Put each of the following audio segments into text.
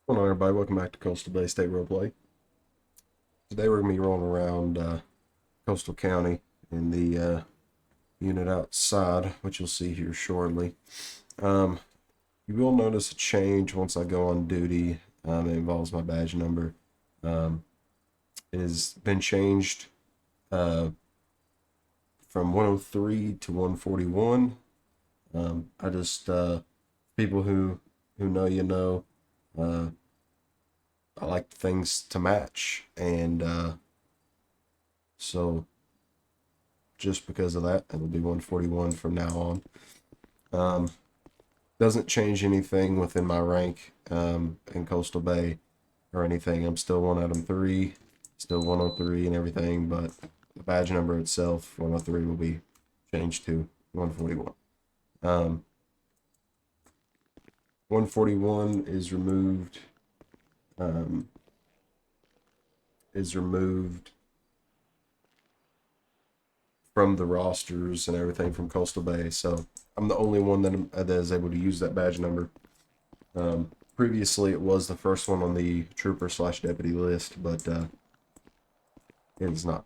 Hello everybody, welcome back to Coastal Bay State Roleplay. Today we're going to be rolling around Coastal County in the unit outside, which you'll see here shortly. You will notice a change once I go on duty. It involves my badge number. It has been changed from 103 to 141. I just, people who know you know, I like things to match, and so just because of that, it'll be 141 from now on. Doesn't change anything within my rank in Coastal Bay or anything. I'm still 1 Item 3, still 103 and everything, but the badge number itself, 103, will be changed to 141. 141 is removed. From the rosters and everything from Coastal Bay, so I'm the only one that is able to use that badge number. Previously, it was the first one on the trooper/deputy list, but it is not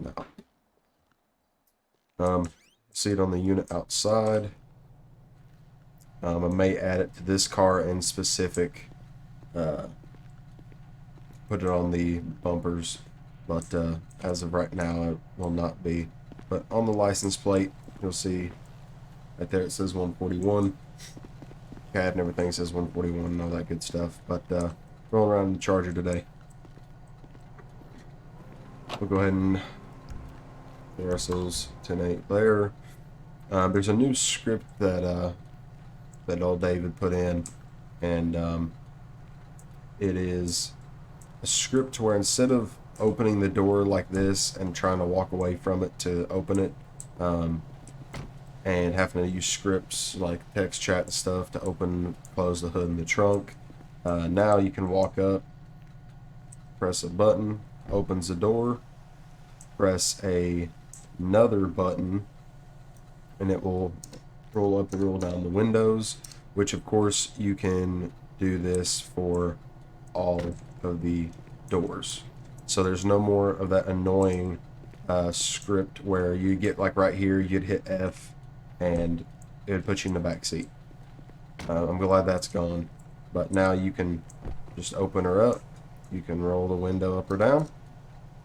now. See it on the unit outside. I may add it to this car in specific. Put it on the bumpers, but as of right now, it will not be. But on the license plate, you'll see right there it says 141. CAD and everything says 141 and all that good stuff. But rolling around in the Charger today. We'll go ahead and throw ourselves 10-8 there. There's a new script that old David put in, and it is a script where instead of opening the door like this and trying to walk away from it to open it, and having to use scripts like text chat and stuff to open, close the hood and the trunk, now you can walk up, press a button, opens the door, press another button, and it will roll up and roll down the windows, which of course you can do this for all of the doors. So there's no more of that annoying script where you get like right here, you'd hit F and it would put you in the back seat. I'm glad that's gone, but now you can just open her up, you can roll the window up or down,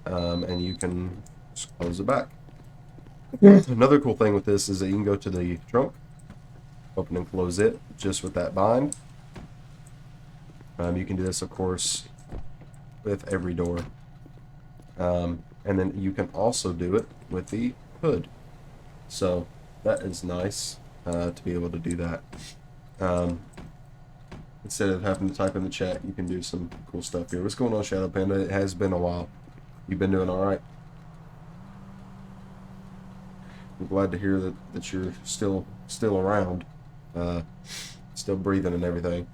and you can just close it back. Another cool thing with this is that you can go to the trunk, open and close it just with that bind. You can do this, of course, with every door. And then you can also do it with the hood. So that is nice to be able to do that. Instead of having to type in the chat, you can do some cool stuff here. What's going on, Shadow Panda? It has been a while. You've been doing all right? I'm glad to hear that you're still around, still breathing and everything.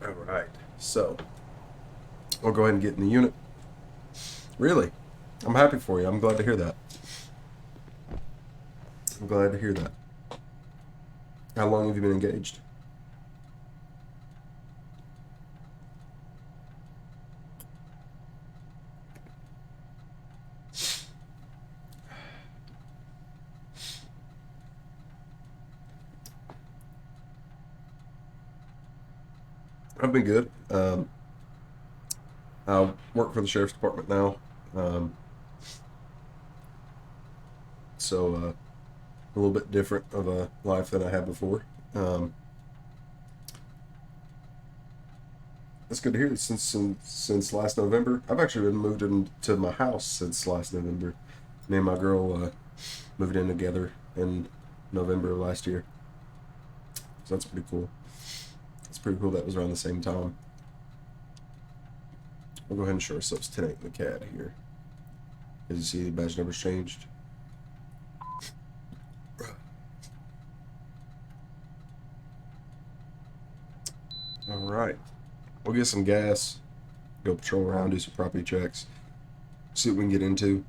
All right, so I'll go ahead and get in the unit. Really, I'm happy for you. I'm glad to hear that. I'm glad to hear that. How long have you been engaged? I've been good. I work for the sheriff's department now, so a little bit different of a life than I had before. That's good to hear. Since last November, I've actually been moved into my house since last November. Me and my girl moved in together in November of last year, so that's pretty cool. It's pretty cool that was around the same time. We'll go ahead and show ourselves 10-8 in the CAD here. As you see, the badge number's changed. Alright. We'll get some gas, go patrol around, do some property checks, see what we can get into.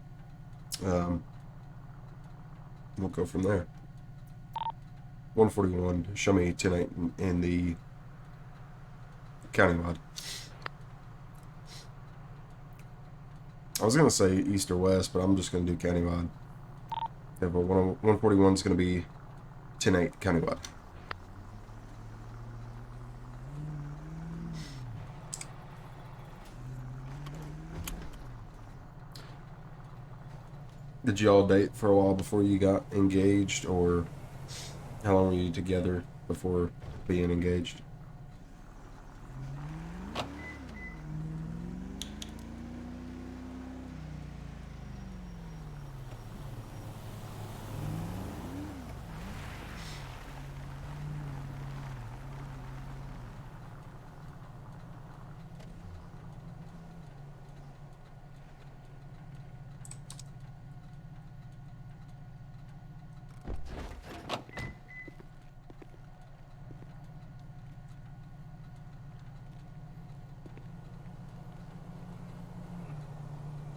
We'll go from there. 141. Show me 10-8 in the countywide. I was gonna say east or west, but I'm just gonna do countywide. Yeah, but 141 is gonna be 10-8 countywide. Did you all date for a while before you got engaged, or how long were you together before being engaged?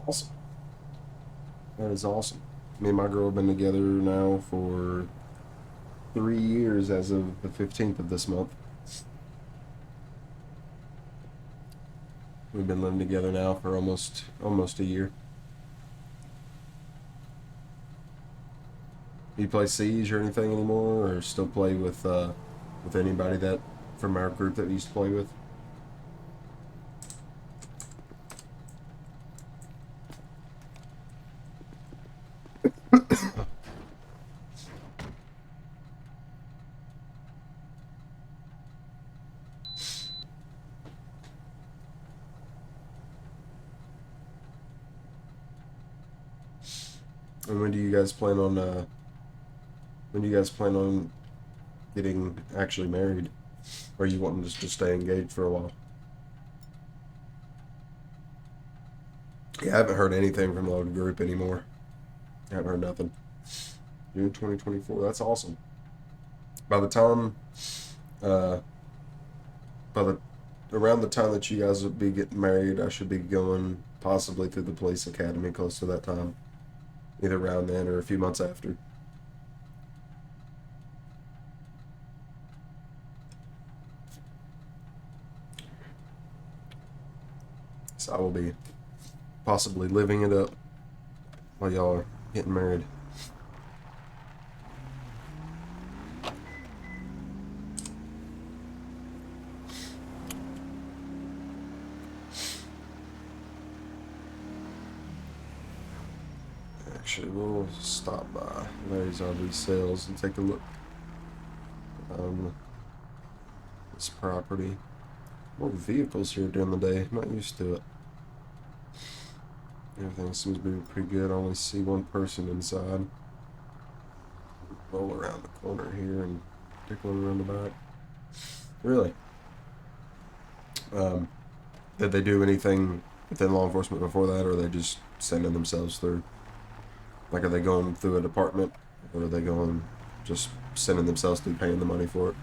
Awesome. That is awesome. Me and my girl have been together now for 3 years as of the 15th of this month. We've been living together now for almost a year. Do you play Siege or anything anymore, or still play with anybody that from our group that we used to play with? And when do you guys plan on getting actually married? Or are you wanting to just stay engaged for a while? Yeah, I haven't heard anything from the old group anymore. I haven't heard nothing. June 2024. That's awesome. By the time, uh, around the time that you guys would be getting married, I should be going possibly through the police academy close to that time, either around then or a few months after. So I will be possibly living it up while y'all are getting married. Actually, we'll stop by Larry's RV Sales and take a look on this property. More vehicles here during the day. I'm not used to it. Everything seems to be pretty good. I only see one person inside. Roll around the corner here and take one around the back. Really? Did they do anything within law enforcement before that, or are they just sending themselves through? Like, are they going through a department, or are they going just sending themselves through, paying the money for it?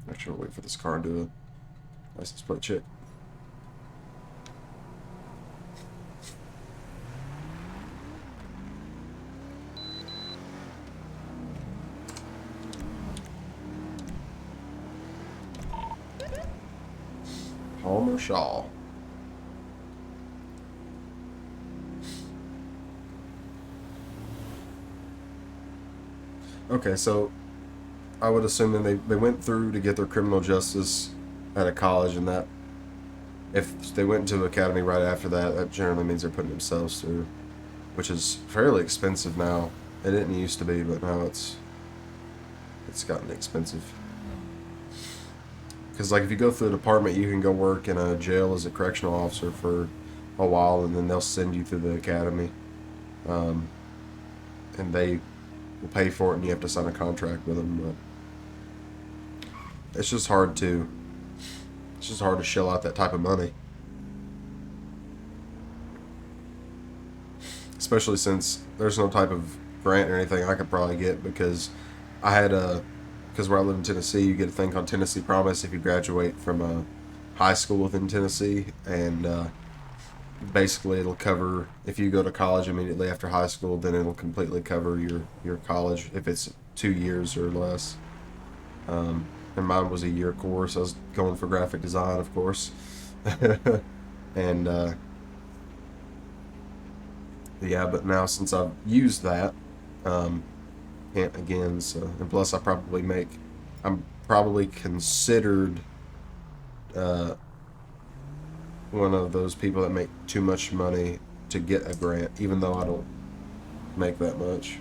Actually, I'll wait for this car to do a license plate check. Palmer Shaw. Okay, so I would assume that they went through to get their criminal justice at a college, and that if they went into academy right after that, that generally means they're putting themselves through, which is fairly expensive now. It didn't used to be, but now it's gotten expensive. Because, like, if you go through the department, you can go work in a jail as a correctional officer for a while, and then they'll send you through the academy. And they will pay for it, and you have to sign a contract with them. But it's just hard to shell out that type of money. Especially since there's no type of grant or anything I could probably get, because because where I live in Tennessee, you get a thing called Tennessee Promise if you graduate from a high school within Tennessee, and basically it'll cover if you go to college immediately after high school, then it'll completely cover your college if it's 2 years or less. Um, and mine was a year course. I was going for graphic design, of course, and yeah. But now since I've used that, um, can't again. So and plus I'm probably considered uh, one of those people that make too much money to get a grant, even though I don't make that much.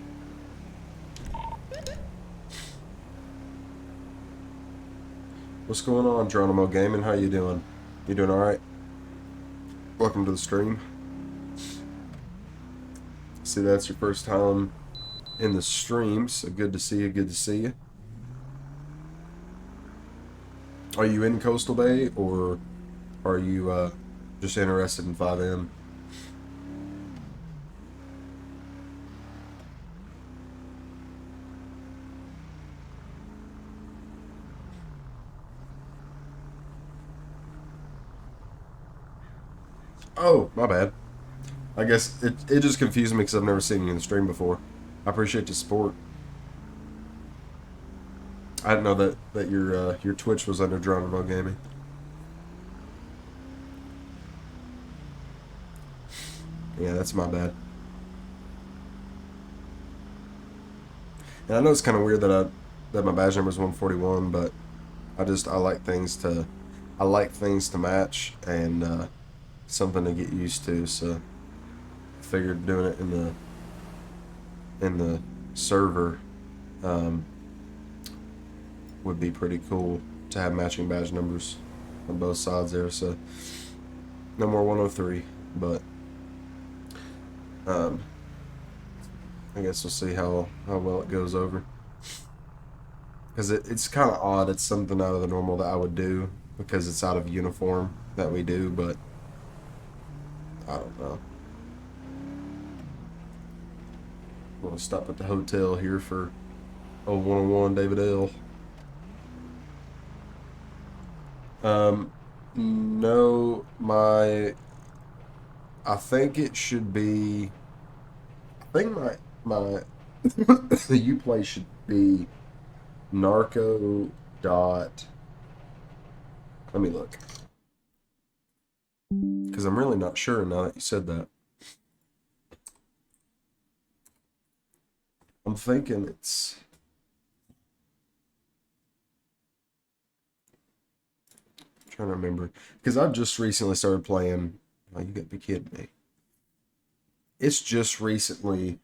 What's going on, Geronimo Gaming? How you doing? You doing all right? Welcome to the stream. See, that's your first time in the stream, so good to see you. Good to see you. Are you in Coastal Bay, or are you just interested in FiveM? Oh, my bad. I guess it just confused me because I've never seen you in the stream before. I appreciate the support. I didn't know that your Twitch was under Geronimo Gaming. Yeah, that's my bad. And I know it's kind of weird that my badge number is 141, but I like things to match and something to get used to. So I figured doing it in the server um, would be pretty cool to have matching badge numbers on both sides there. So no more 103, but um, I guess we'll see how well it goes over. Because it's kind of odd. It's something out of the normal that I would do because it's out of uniform that we do, but I don't know. I'm going to stop at the hotel here for 101 David L. No, I think it should be, I think my, the Uplay should be Narko dot, let me look. Because I'm really not sure now that you said that. I'm thinking it's, I'm trying to remember. Because I've just recently started playing, oh, you gotta be kidding me. It's just recently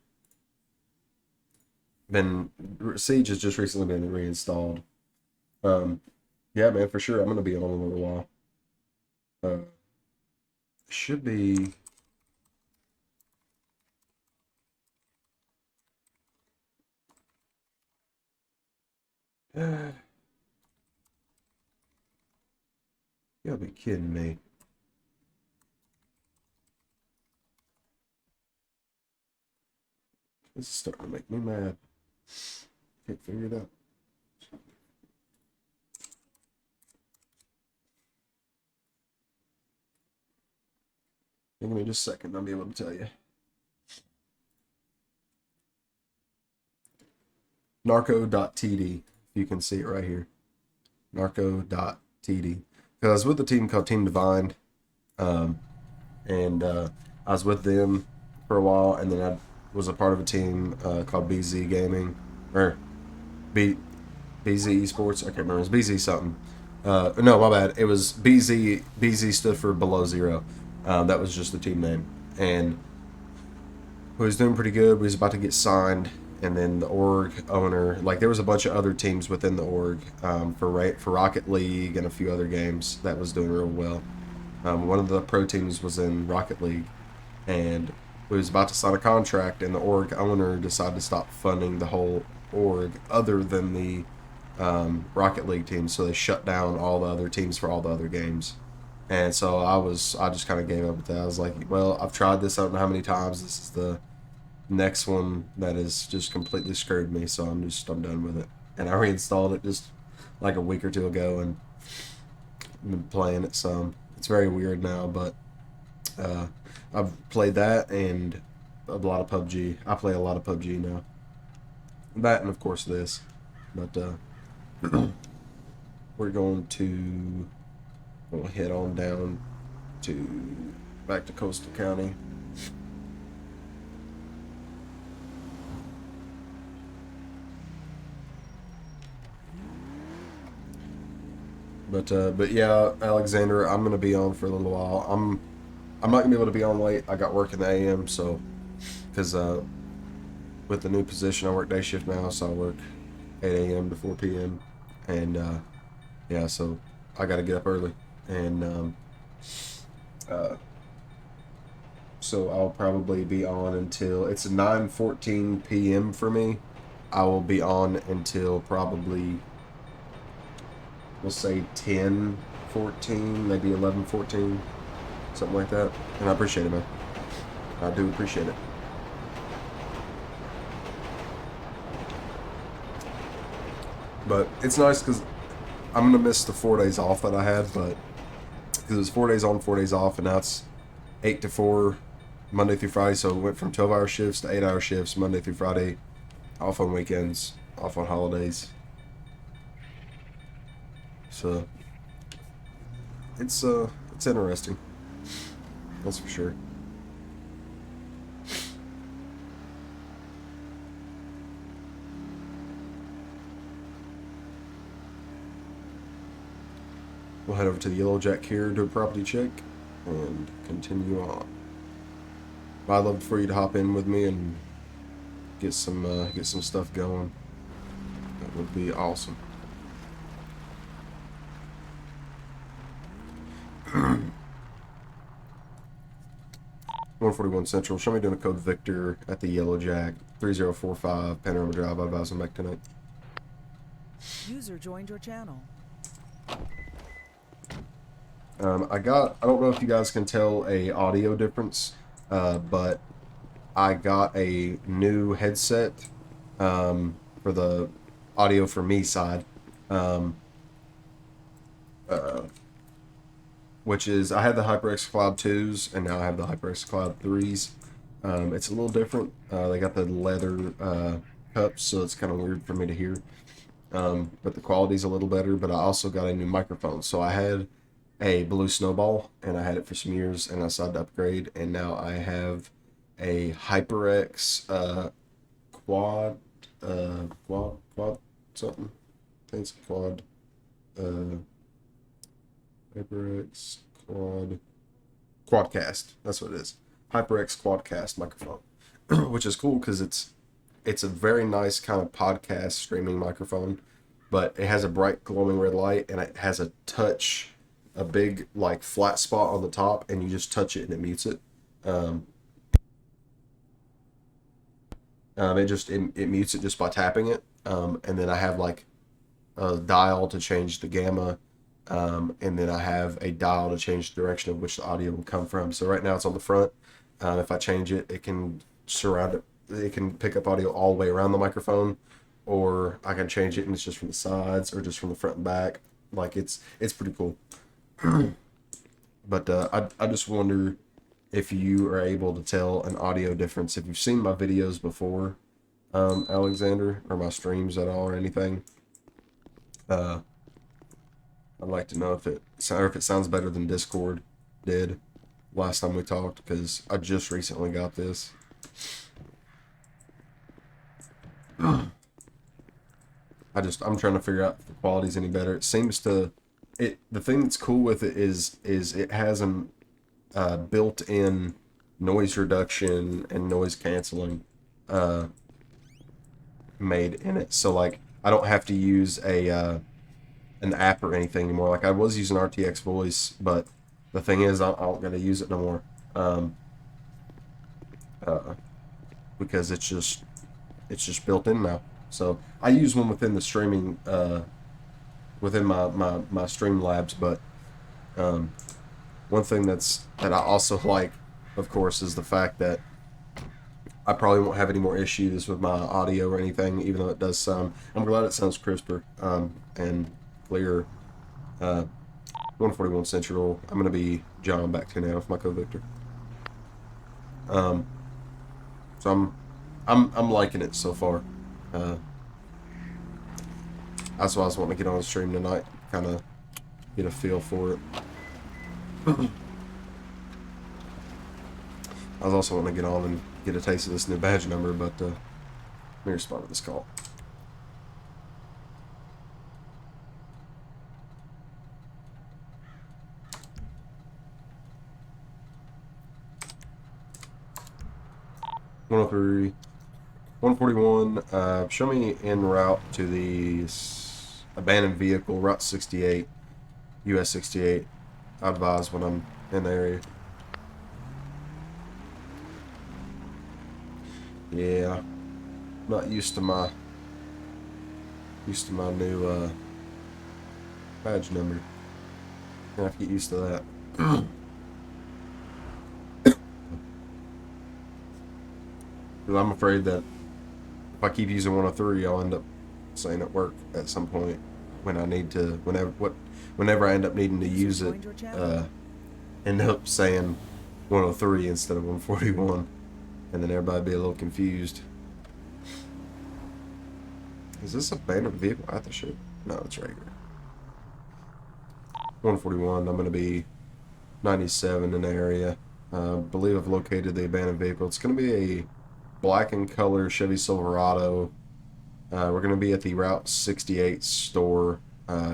been, Siege has just recently been reinstalled. Yeah, man, for sure. I'm gonna be on a little while. Should be. You gotta be kidding me. This is starting to make me mad. Can't figure it out. Give me just a second, I'll be able to tell you. Narco.td. You can see it right here. Narco.td. Because I was with a team called Team Divine, and I was with them for a while, and then I was a part of a team called BZ Gaming, or BZ Esports. I can't remember. It's BZ something. No, my bad. It was BZ. BZ stood for Below Zero. That was just the team name, and we was doing pretty good. We was about to get signed, and then the org owner, like there was a bunch of other teams within the org for Rocket League and a few other games that was doing real well. One of the pro teams was in Rocket League, and we was about to sign a contract, and the org owner decided to stop funding the whole org other than the Rocket League team, so they shut down all the other teams for all the other games. And so I just kind of gave up with that. I was like, well, I've tried this, I don't know how many times. This is the next one that has just completely screwed me, so I'm done with it. And I reinstalled it just like a week or two ago, and I've been playing it some. It's very weird now, but I've played that and a lot of PUBG. I play a lot of PUBG now. That and of course this. But we're going to we'll head on down to back to Coastal County. But yeah, Alexander, I'm gonna be on for a little while. I'm not gonna be able to be on late. I got work in the AM, so because with the new position, I work day shift now, so I work 8 a.m. to 4 p.m. and yeah, so I got to get up early, and uh, so I'll probably be on until it's 9:14 p.m. for me. I will be on until probably, we'll say 10:14, maybe 11:14, something like that. And I appreciate it, man. I do appreciate it. But it's nice because I'm gonna miss the 4 days off that I had, but because it was 4 days on, 4 days off, and now it's 8 to 4, Monday through Friday. So it went from 12-hour shifts to 8-hour shifts, Monday through Friday, off on weekends, off on holidays. So it's interesting. That's for sure. We'll head over to the Yellow Jack here, do a property check, and continue on. I'd love for you to hop in with me and get some stuff going. That would be awesome. 141 Central. Show me doing a code Victor at the Yellow Jack, 3045 Panorama Drive. I advise I'm back tonight. User joined your channel. I don't know if you guys can tell a audio difference, but I got a new headset for the audio for me side, which is, I had the HyperX Cloud 2s and now I have the HyperX Cloud 3s. It's a little different. They got the leather cups, so it's kind of weird for me to hear. But the quality's a little better, but I also got a new microphone. So I had a Blue Snowball, and I had it for some years, and I decided to upgrade, and now I have a HyperX quad something. I think it's a quad. HyperX Quadcast. That's what it is. HyperX Quadcast microphone, which is cool because it's a very nice kind of podcast streaming microphone, but it has a bright glowing red light, and it has a big like flat spot on the top, and you just touch it and it mutes it. It mutes it just by tapping it. And then I have like a dial to change the gamma, and then I have a dial to change the direction of which the audio will come from. So right now it's on the front. If I change it, it can surround it. It can pick up audio all the way around the microphone, or I can change it and it's just from the sides or just from the front and back. Like it's pretty cool. But I just wonder if you are able to tell an audio difference. If you've seen my videos before, Alexander, or my streams at all or anything, I'd like to know if it sounds better than Discord did last time we talked, because I just recently got this. I'm trying to figure out if the quality's any better. It seems to, the thing that's cool with it is it has an built-in noise reduction and noise canceling made in it. So like I don't have to use an app or anything anymore. Like I was using RTX Voice, but the thing is I don't gotta use it no more, because it's just built in now. So I use one within the streaming, within my Streamlabs, but one thing that I also like, of course, is the fact that I probably won't have any more issues with my audio or anything, even though it does sound, I'm glad it sounds crisper and clearer. 141 Central. I'm going to be John back to now with my co-Victor. So I'm liking it so far. That's why I was wanting to get on the stream tonight, kind of get a feel for it. I was also wanting to get on and get a taste of this new badge number, but let me respond to this call. (103) 141, show me en route to the abandoned vehicle, Route 68, US 68. I advise when I'm in the area. Yeah, not used to my new badge number. I have to get used to that. Because I'm afraid that if I keep using 103, I'll end up saying at work at some point when I need to, whenever I end up needing to use it, end up saying 103 instead of 141, and then everybody be a little confused. Is this abandoned vehicle at the ship? No, it's right here. 141. I'm going to be 97 in the area. Believe I've located the abandoned vehicle. It's going to be a black and color Chevy Silverado. We're going to be at the Route 68 store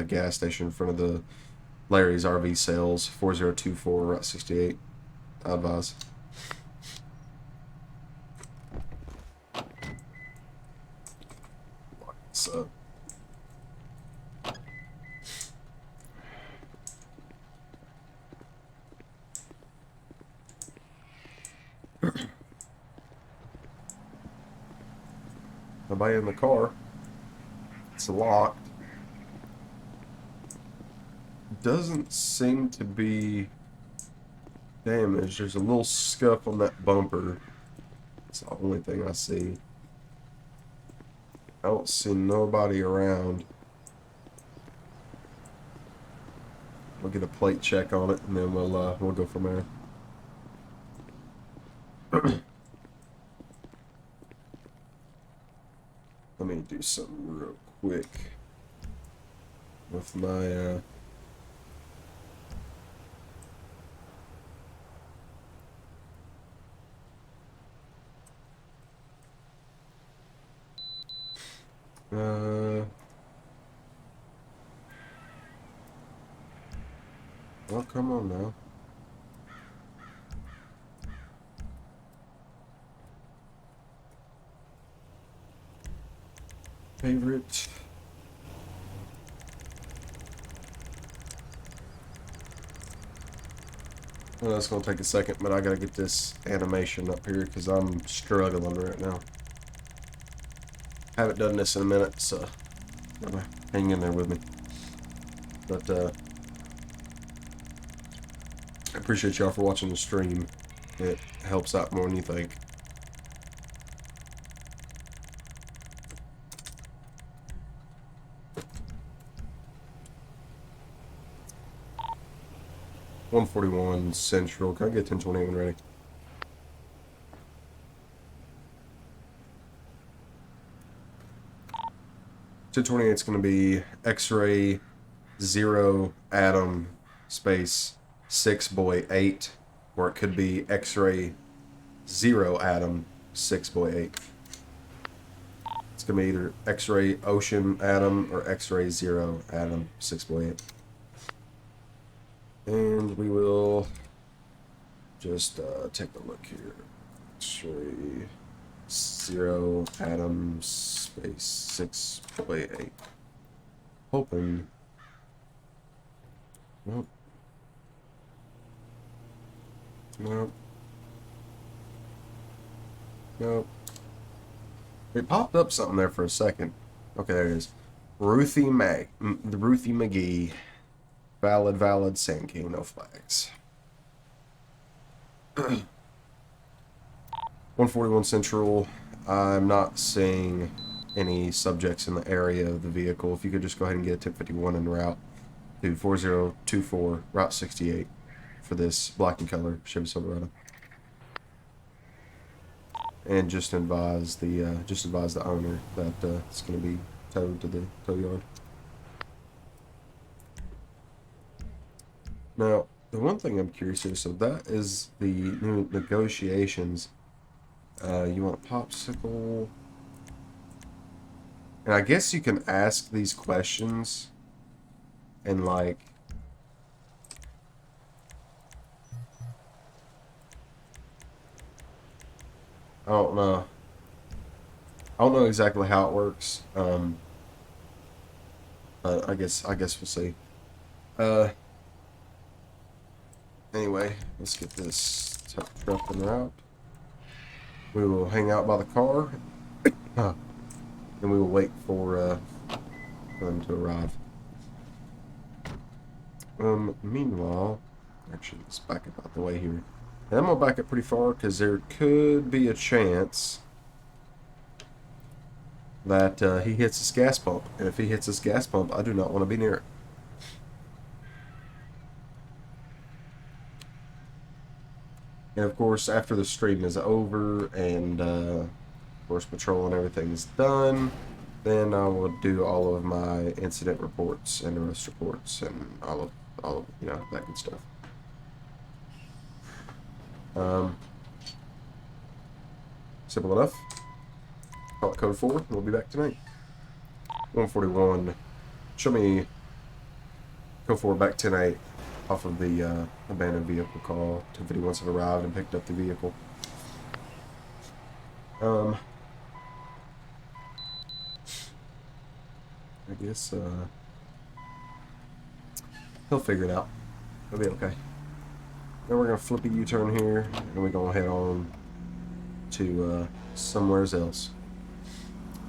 gas station in front of the Larry's RV Sales, 4024 Route 68. I advise. So. Nobody in the car. It's locked. Doesn't seem to be damaged. There's a little scuff on that bumper. It's the only thing I see. I don't see nobody around. We'll get a plate check on it, and then we'll go from there. Let me do something real quick with my well, come on now. Favorite. Well, that's gonna take a second, but I gotta get this animation up here because I'm struggling right now. Haven't done this in a minute, so hang in there with me. But I appreciate y'all for watching the stream. It helps out more than you think. (141) Central. Can I get 1021 ready? (228) is going to be X-ray 0 atom space 6 boy 8, or it could be X-ray 0 atom 6 boy 8. It's going to be either X-ray ocean atom or X-ray 0 atom 6 boy 8. And we will just take a look here. X-ray 0 atom space 6.8. Hoping. Nope. Nope. Nope. It popped up something there for a second. Okay, there it is. Ruthie McGee. Valid, Sand King, no flags. 141 Central. I'm not seeing any subjects in the area of the vehicle. If you could just go ahead and get a 1051 en route to 4024 Route 68 for this black and color Chevy Silverado. and just advise the owner that it's going to be towed to the tow yard. Now, the one thing I'm curious is, so that is the new negotiations. You want a popsicle, and I guess you can ask these questions, and like, I don't know. I don't know exactly how it works. But I guess we'll see. Uh, anyway, let's get this truck en route. We will hang out by the car, and we will wait for them to arrive. Meanwhile, actually, let's back up out the way here. And I'm gonna back up pretty far because there could be a chance that he hits his gas pump, and if he hits his gas pump, I do not want to be near it. And of course, after the stream is over and of course patrol and everything is done, then I will do all of my incident reports and arrest reports and all of that good stuff. Simple enough. Call it code 4. We'll be back tonight. 141. Show me code 4 back tonight off of the abandoned vehicle call. 251s have arrived and picked up the vehicle. I guess he'll figure it out. It'll be okay. Then we're gonna flip a U-turn here, and we're gonna head on to somewhere else.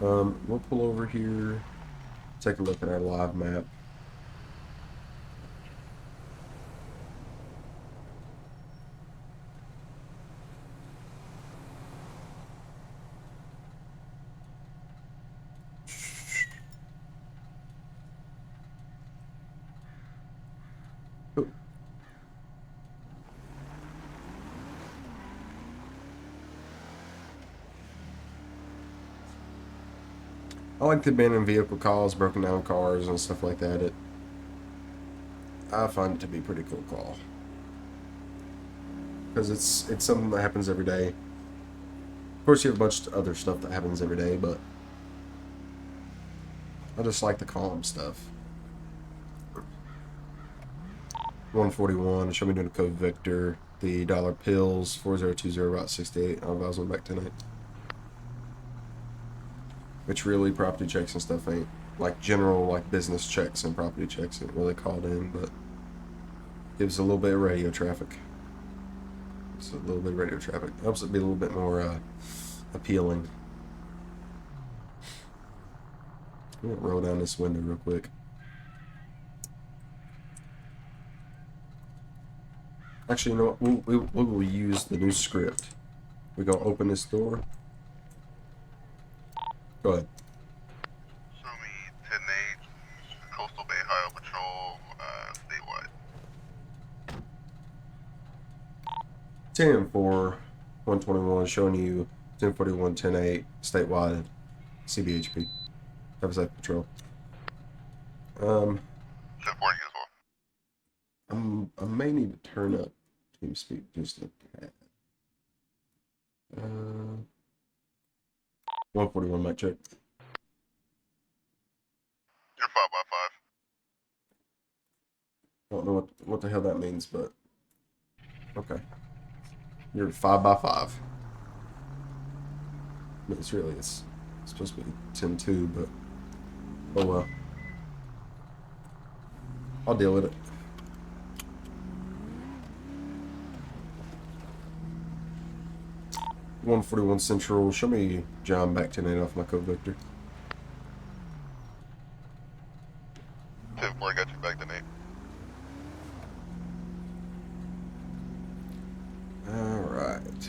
We'll pull over here, take a look at our live map. Oh. I like the abandoned vehicle calls, broken down cars, and stuff like that. I find it to be a pretty cool call because it's something that happens every day. Of course, you have a bunch of other stuff that happens every day, but I just like the calm stuff. 141. Show me doing a code Victor. The dollar pills 4020 Route 68. I was on back tonight. Which really property checks and stuff ain't like general like business checks and property checks ain't really called in, but gives a little bit of radio traffic. It's a little bit of radio traffic. Helps it be a little bit more appealing. I'm gonna roll down this window real quick. Actually, you know what? We will use the new script. We're gonna open this door. Go ahead. Show me 10-8, Coastal Bay Highway Patrol, statewide. 10-4, 121, showing you 1041, 10-8, statewide, C.B.S.R.P. Have a safe patrol. 10-4 as well. I may need to turn up TeamSpeak just a tad. 141 mic check. You're 5x5. I don't know what the hell that means, but okay. You're 5x5. It's supposed to be 10-2, but oh well. I'll deal with it. .141 Central. Show me John back 10-8 off my code Victor. 10-4, got you back to 8. Alright.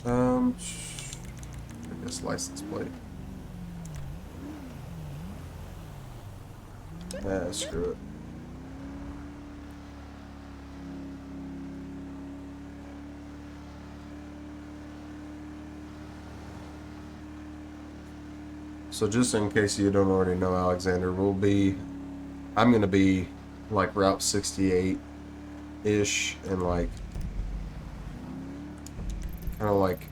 I guess license plate. Screw it. So just in case you don't already know, Alexander, I'm gonna be like Route 68-ish and like kind of like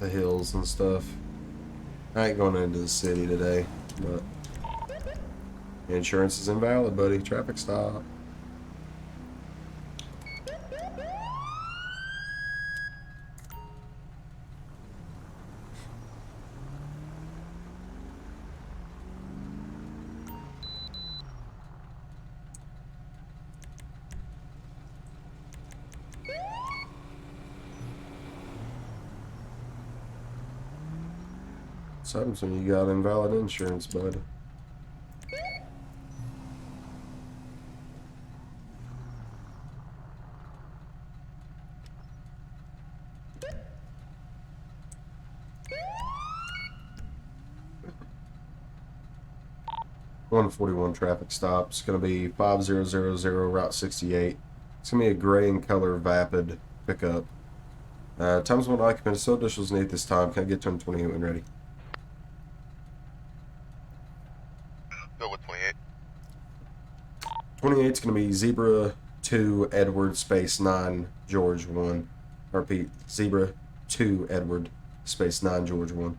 the hills and stuff. I ain't going into the city today, but insurance is invalid, buddy. Traffic stop. What happens when you got invalid insurance, bud? One 41 traffic stop. It's going to be 5000 Route 68. It's going to be a gray in color vapid pickup. Times one occupant. So additionals need this time. Can I get turn 28 when ready? Go with 28. 28 is going to be Zebra 2 Edward space 9 George 1. I repeat, Zebra 2 Edward space 9 George 1.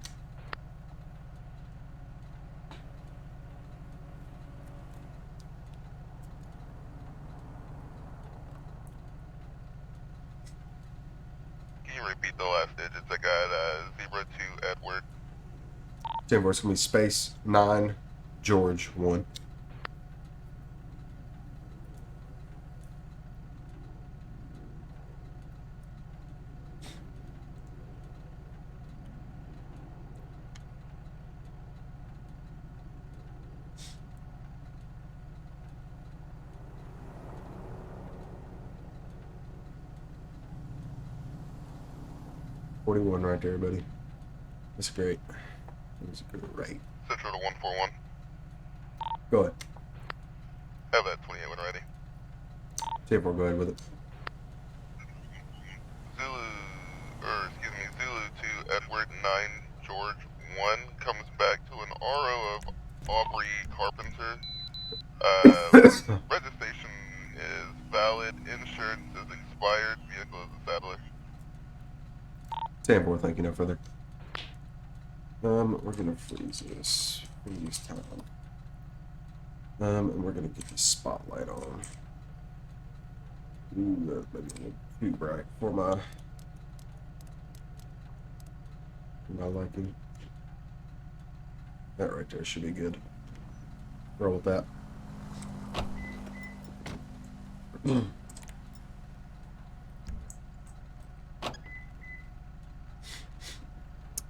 Can you repeat the last digits? I got Zebra 2 Edward. 10 it's going to be space 9 George 1. $41 right there, buddy. That's great. That's great. Central to 141. Go ahead. Have that 28 when ready. 10 go ahead with it. Zulu 2 Edward 9 George 1 comes back to an RO of Aubrey Carpenter. Registration is valid, insurance is expired, vehicle is established. 10-4, thank you, no further. We're gonna freeze this. Freeze time. And we're gonna get the spotlight on. Ooh, that may be a little too bright for my liking. That right there should be good. Roll with that.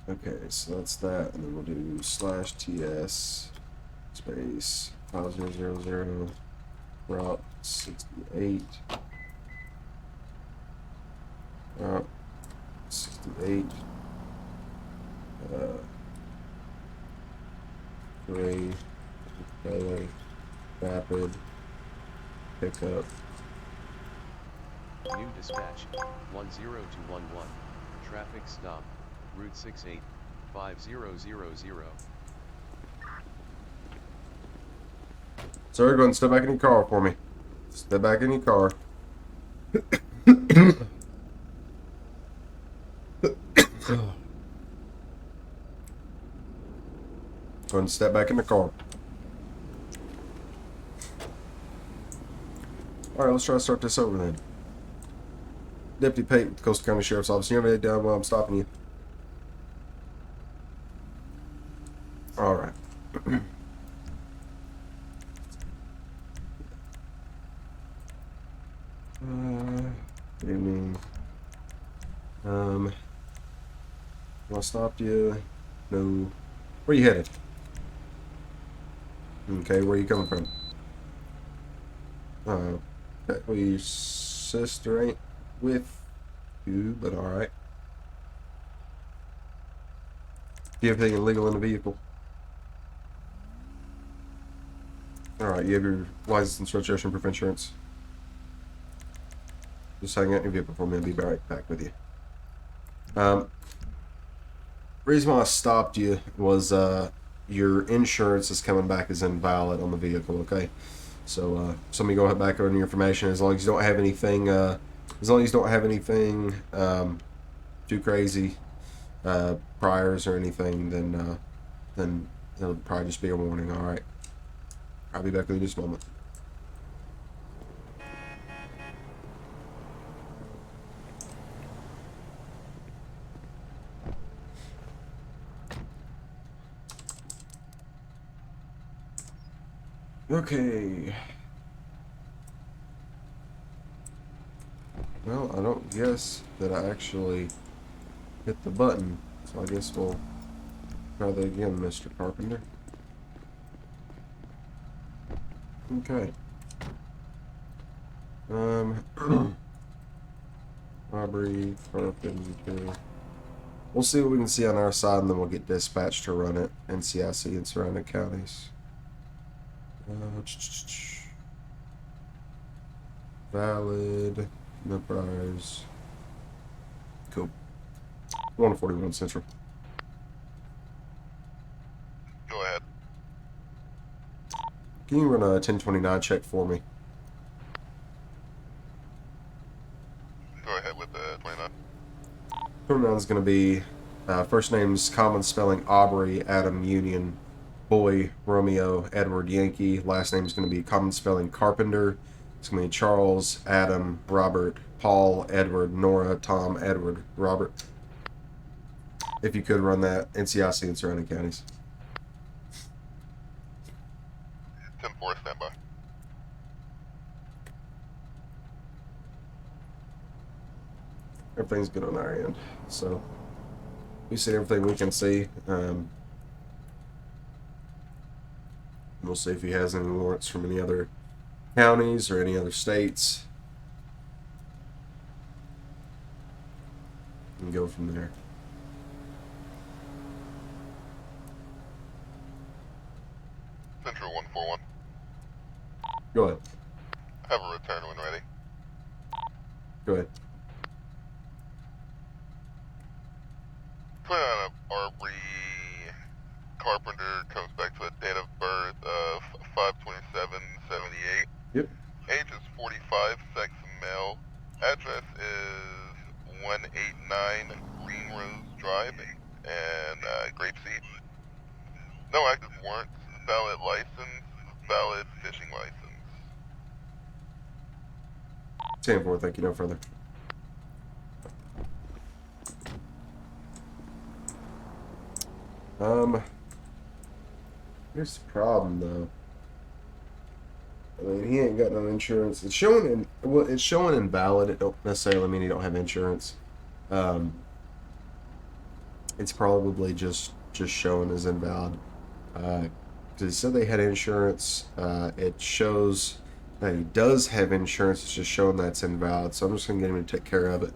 Okay, so that's that, and then we'll do /TS space 5000 Route 68. Route 68. Gray color rapid pickup. New dispatch 10211. Traffic stop. Route 68 5000. Sir, go ahead and step back in your car for me. Step back in your car. Go ahead and step back in the car. Alright, let's try to start this over then. Deputy Pate with the Coastal County Sheriff's Office. You have anything down while I'm stopping you? Alright. Good evening. I stopped you. No. Where you headed? Okay, where you coming from? Okay, well, your sister ain't with you, but alright. Do you have anything illegal in the vehicle? Alright, you have your license and registration, proof of insurance. Just hang out in your vehicle for me. I'll be right back with you. Reason why I stopped you was your insurance is coming back as invalid on the vehicle, okay? So let me go ahead back over your information. As long as you don't have anything too crazy priors or anything, then it'll probably just be a warning. All right, I'll be back with you in just a moment. Okay. Well, I don't guess that I actually hit the button, so I guess we'll try that again, Mr. Carpenter. Okay. Robbery, Carpenter. We'll see what we can see on our side, and then we'll get dispatched to run it, NCIC and surrounding counties. Valid, no priors. Cool. 141 Central. Go ahead. Can you run a 1029 check for me? Go ahead with the 29. 29 is going to be first name's common spelling Aubrey, Adam, Union, Boy, Romeo, Edward, Yankee. Last name's going to be common spelling Carpenter. It's going to be Charles, Adam, Robert, Paul, Edward, Nora, Tom, Edward, Robert. If you could run that, NCIC and surrounding counties. 10-4, standby. Everything's good on our end. So, we see everything we can see. We'll see if he has any warrants from any other counties or any other states. And go from there. Central 141. Go ahead. Have a return when ready. Go ahead. Put on a Aubrey Carpenter, comes back to a date of birth of 5/27/78. Yep. Age is 45, sex male. Address is 189 Green Rose Drive and Grapeseed. No active warrants, valid license, valid fishing license. 10-4, thank you, no further. Here's the problem though. I mean, he ain't got no insurance. It's showing it's showing invalid. It don't necessarily mean he don't have insurance. It's probably just showing as invalid. Because he said they had insurance. It shows that he does have insurance. It's just showing that it's invalid. So I'm just gonna get him to take care of it.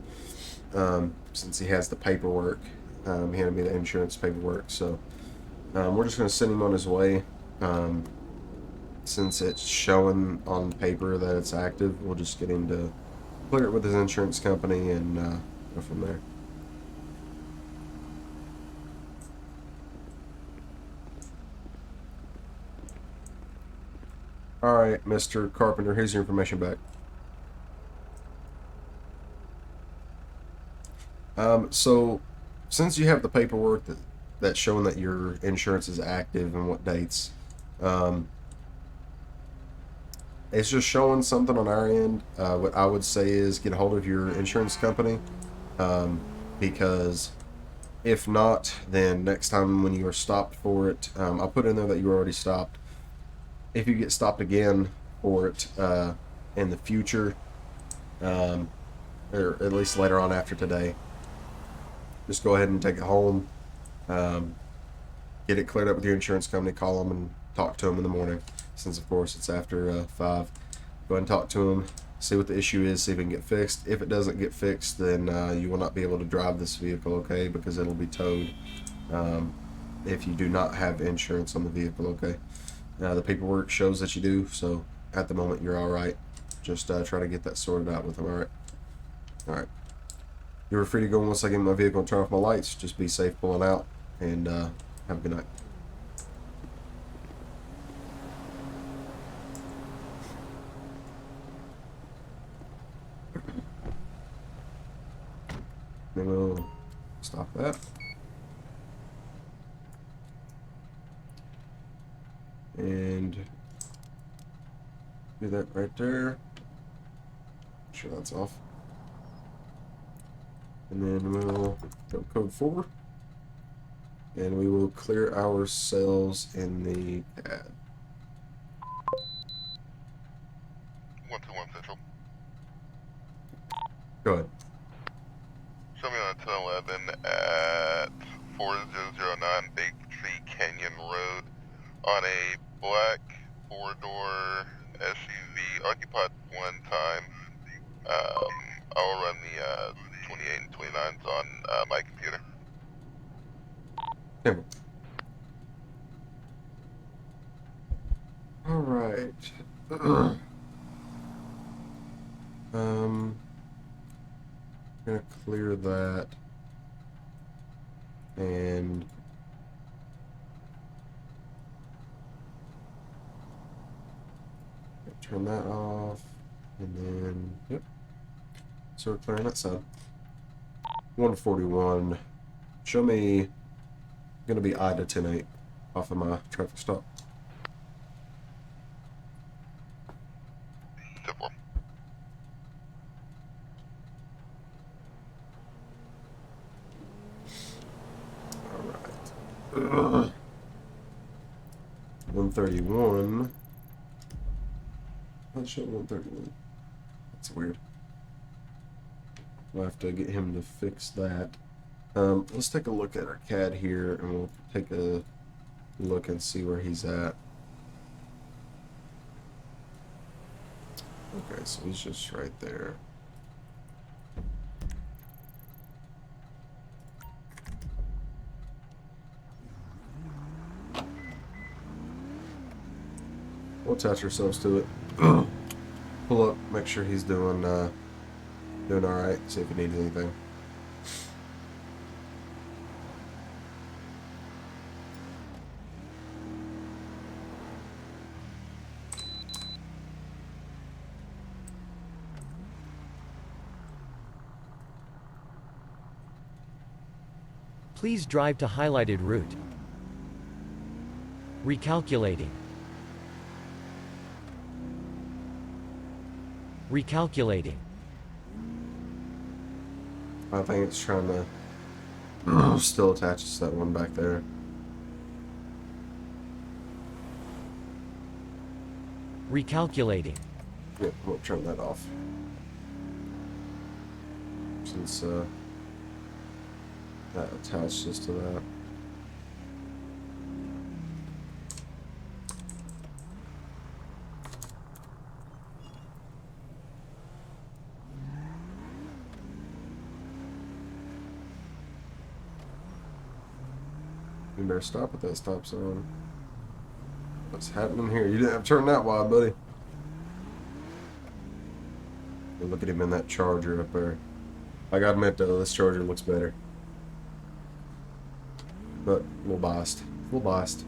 Since he has the paperwork, he handed me the insurance paperwork. So we're just gonna send him on his way. Since it's showing on paper that it's active, we'll just get him to clear it with his insurance company and go from there. Alright, Mr. Carpenter, here's your information back. So, since you have the paperwork that's showing that your insurance is active and what dates, it's just showing something on our end. What I would say is get a hold of your insurance company, because if not, then next time when you are stopped for it, I'll put in there that you were already stopped. If you get stopped again for it in the future, or at least later on after today, just go ahead and take it home, get it cleared up with your insurance company, call them and talk to them in the morning, since of course it's after 5. Go ahead and talk to them, see what the issue is, see if it can get fixed. If it doesn't get fixed, then you will not be able to drive this vehicle, okay, because it'll be towed if you do not have insurance on the vehicle, okay. The paperwork shows that you do, so at the moment you're all right. Just try to get that sorted out with them. All right. All right. You're free to go once I get in my vehicle and turn off my lights. Just be safe pulling out, and have a good night. Then we'll stop that. And do that right there. Make sure that's off. And then we'll go code 4. And we will clear our cells in the pad. 121 Central. Go ahead. Show me on 1011 at 4009 Big Tree Canyon Road on a black 4-door SUV, occupied one time. I'll run the 28 and 29s on my computer. Camera. All right. I'm gonna clear that and turn that off, and then yep. So we're clearing that side. 141. Show me. Gonna be I to 10-8 off of my traffic stop. 10-4. Alright. 131. Let's show 131. That's weird. We'll have to get him to fix that. Let's take a look at our CAD here, and we'll take a look and see where he's at. Okay, so he's just right there. We'll attach ourselves to it. Pull up, make sure he's doing all right. See if he needs anything. Please drive to highlighted route. Recalculating. Recalculating. I think it's trying to still attaches to that one back there. Recalculating. Yep, we'll turn that off. Since that attaches to that. You better stop at that stop sign. What's happening here? You didn't have to turn that wide, buddy. And look at him in that Charger up there. I gotta admit though, this Charger looks better. But a little biased. A little biased.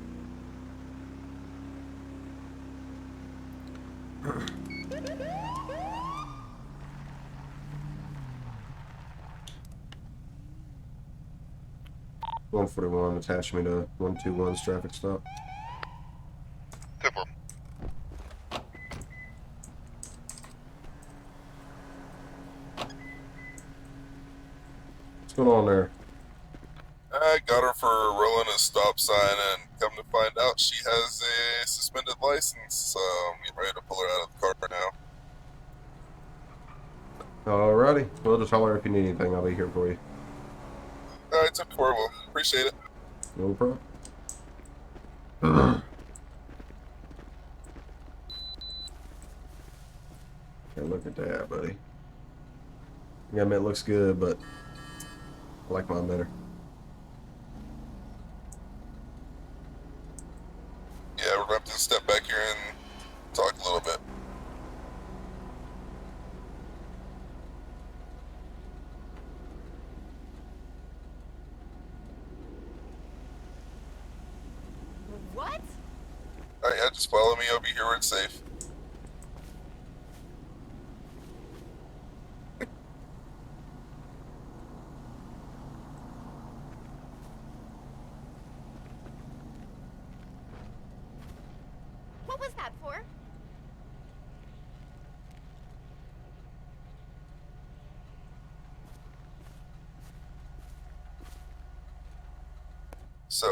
$141 attach me to 121's traffic stop. 10-4. What's going on there? I got her for rolling a stop sign, and come to find out she has a suspended license, so I'm getting ready to pull her out of the car now. Alrighty. Well, just holler if you need anything. I'll be here for you. Alright, 10-4, well, appreciate it. No problem. Okay, look at that, buddy. Yeah, I mean, it looks good, but I like mine better. Yeah, we're up to can step back here and talk a little bit. What? Alright, yeah, just follow me. I'll be here where it's safe. What was that for? So,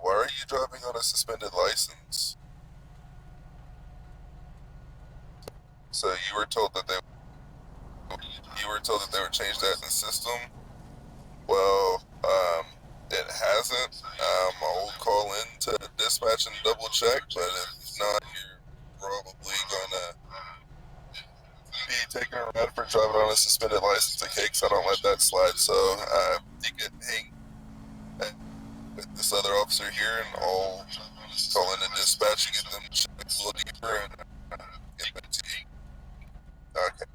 why are you driving on a suspended license? So you were told that they would change that in the system. Well, it hasn't. I'll call in to dispatch and double check, but if not, you're probably gonna be taken around for driving on a suspended license. Okay, 'cause I don't let that slide. So you can hang with this other officer here, and I'll call in to dispatch and get them checked a little deeper and get back to you. Okay.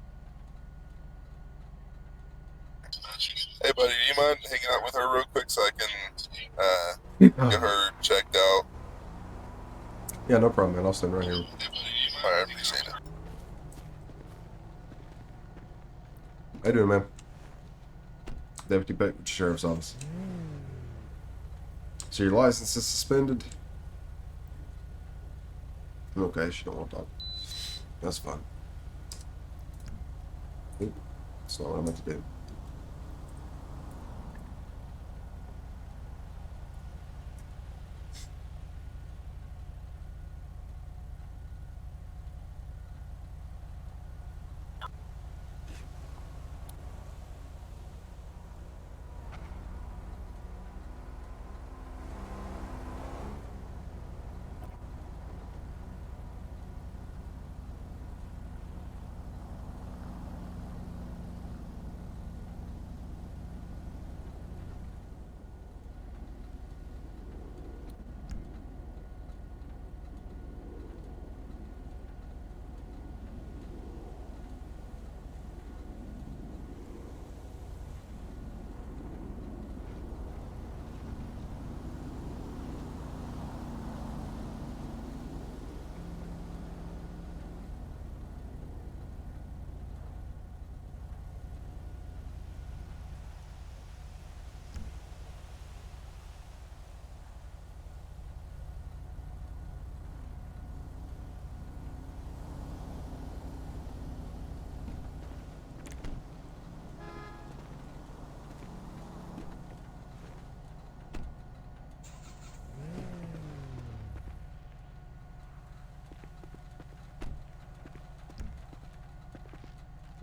Hey, buddy, do you mind hanging out with her real quick so I can get her checked out? Yeah, no problem, man. I'll stand right here. Alright, I appreciate it. How you doing, man? Deputy Beck with the Sheriff's Office. So your license is suspended? Okay, she don't want to talk. That's fine. Oop, that's not what I meant to do.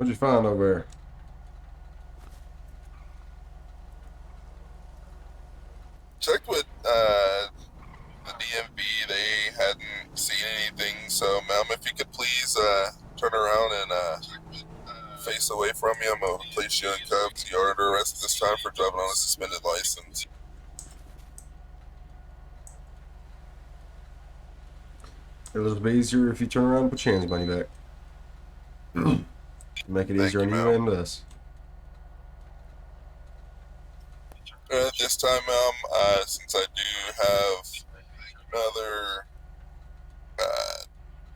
What'd you find over there? Checked with the DMV. They hadn't seen anything. So, ma'am, if you could please turn around and face away from me, I'm gonna place you in cuffs. You are under arrest this time for driving on a suspended license. It'll be easier if you turn around and put your hands behind your back. Make it Thank easier on you, you ma'am. and us. This time, ma'am, since I do have another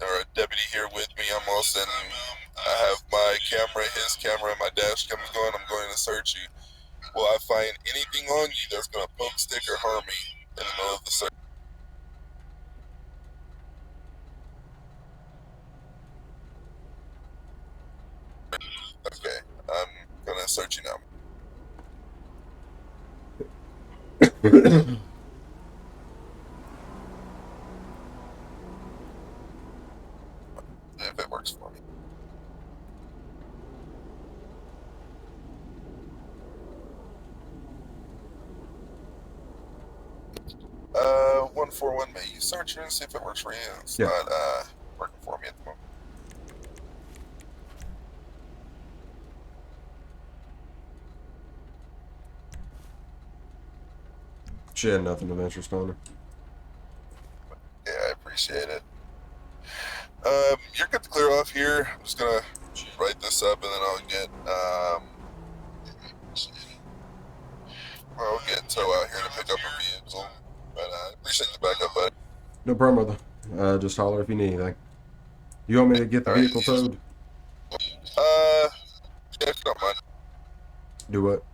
or a deputy here with me, I'm also I have my camera, his camera, and my dash cam going. I'm going to search you. Will I find anything on you that's going to poke, stick, or harm me in the middle of the search? Okay, I'm going to search you now. If it works for me. Uh, 141, may you search here and see if it works for you? It's Yeah. not working for me at the moment. She had nothing of interest on her. Yeah, I appreciate it. You're good to clear off here. I'm just gonna write this up and then I'll get Tow out here to pick up a vehicle. But I appreciate the backup, bud. No problem, brother. Just holler if you need anything. You want me to get the All right. vehicle towed? Yeah, if you don't mind. Do what?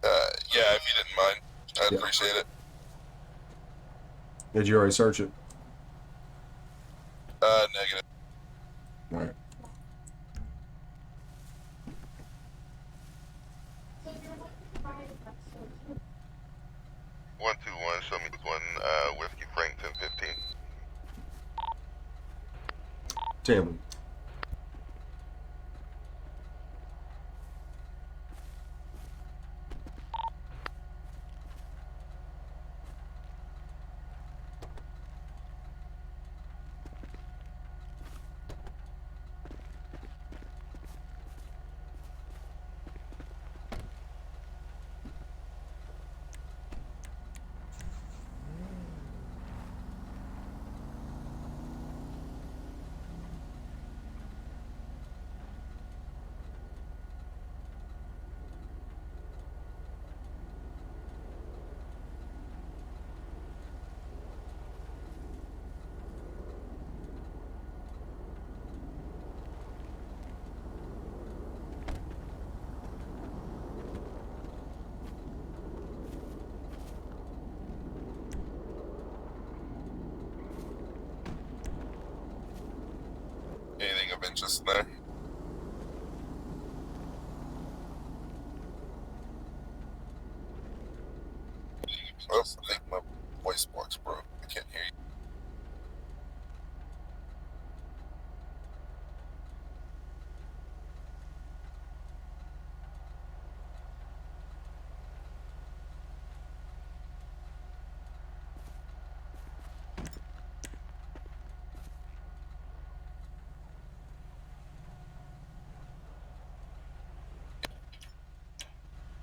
Yeah, if you didn't mind, I'd Yeah. appreciate it. Did you already search it? Negative. All right. One two one. Show me this one. Whiskey Frank 1015. Tammy. Anything of interest in there? Oh, I think my voice box broke. I can't hear you.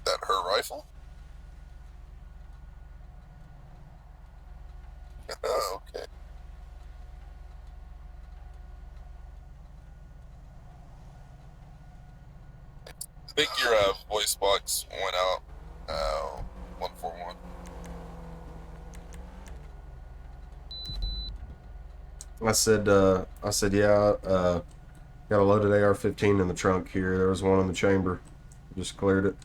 That her rifle? Oh, okay. I think your voice box went out. 141. I said, yeah, got a loaded AR-15 in the trunk here. There was one in the chamber. Just cleared it.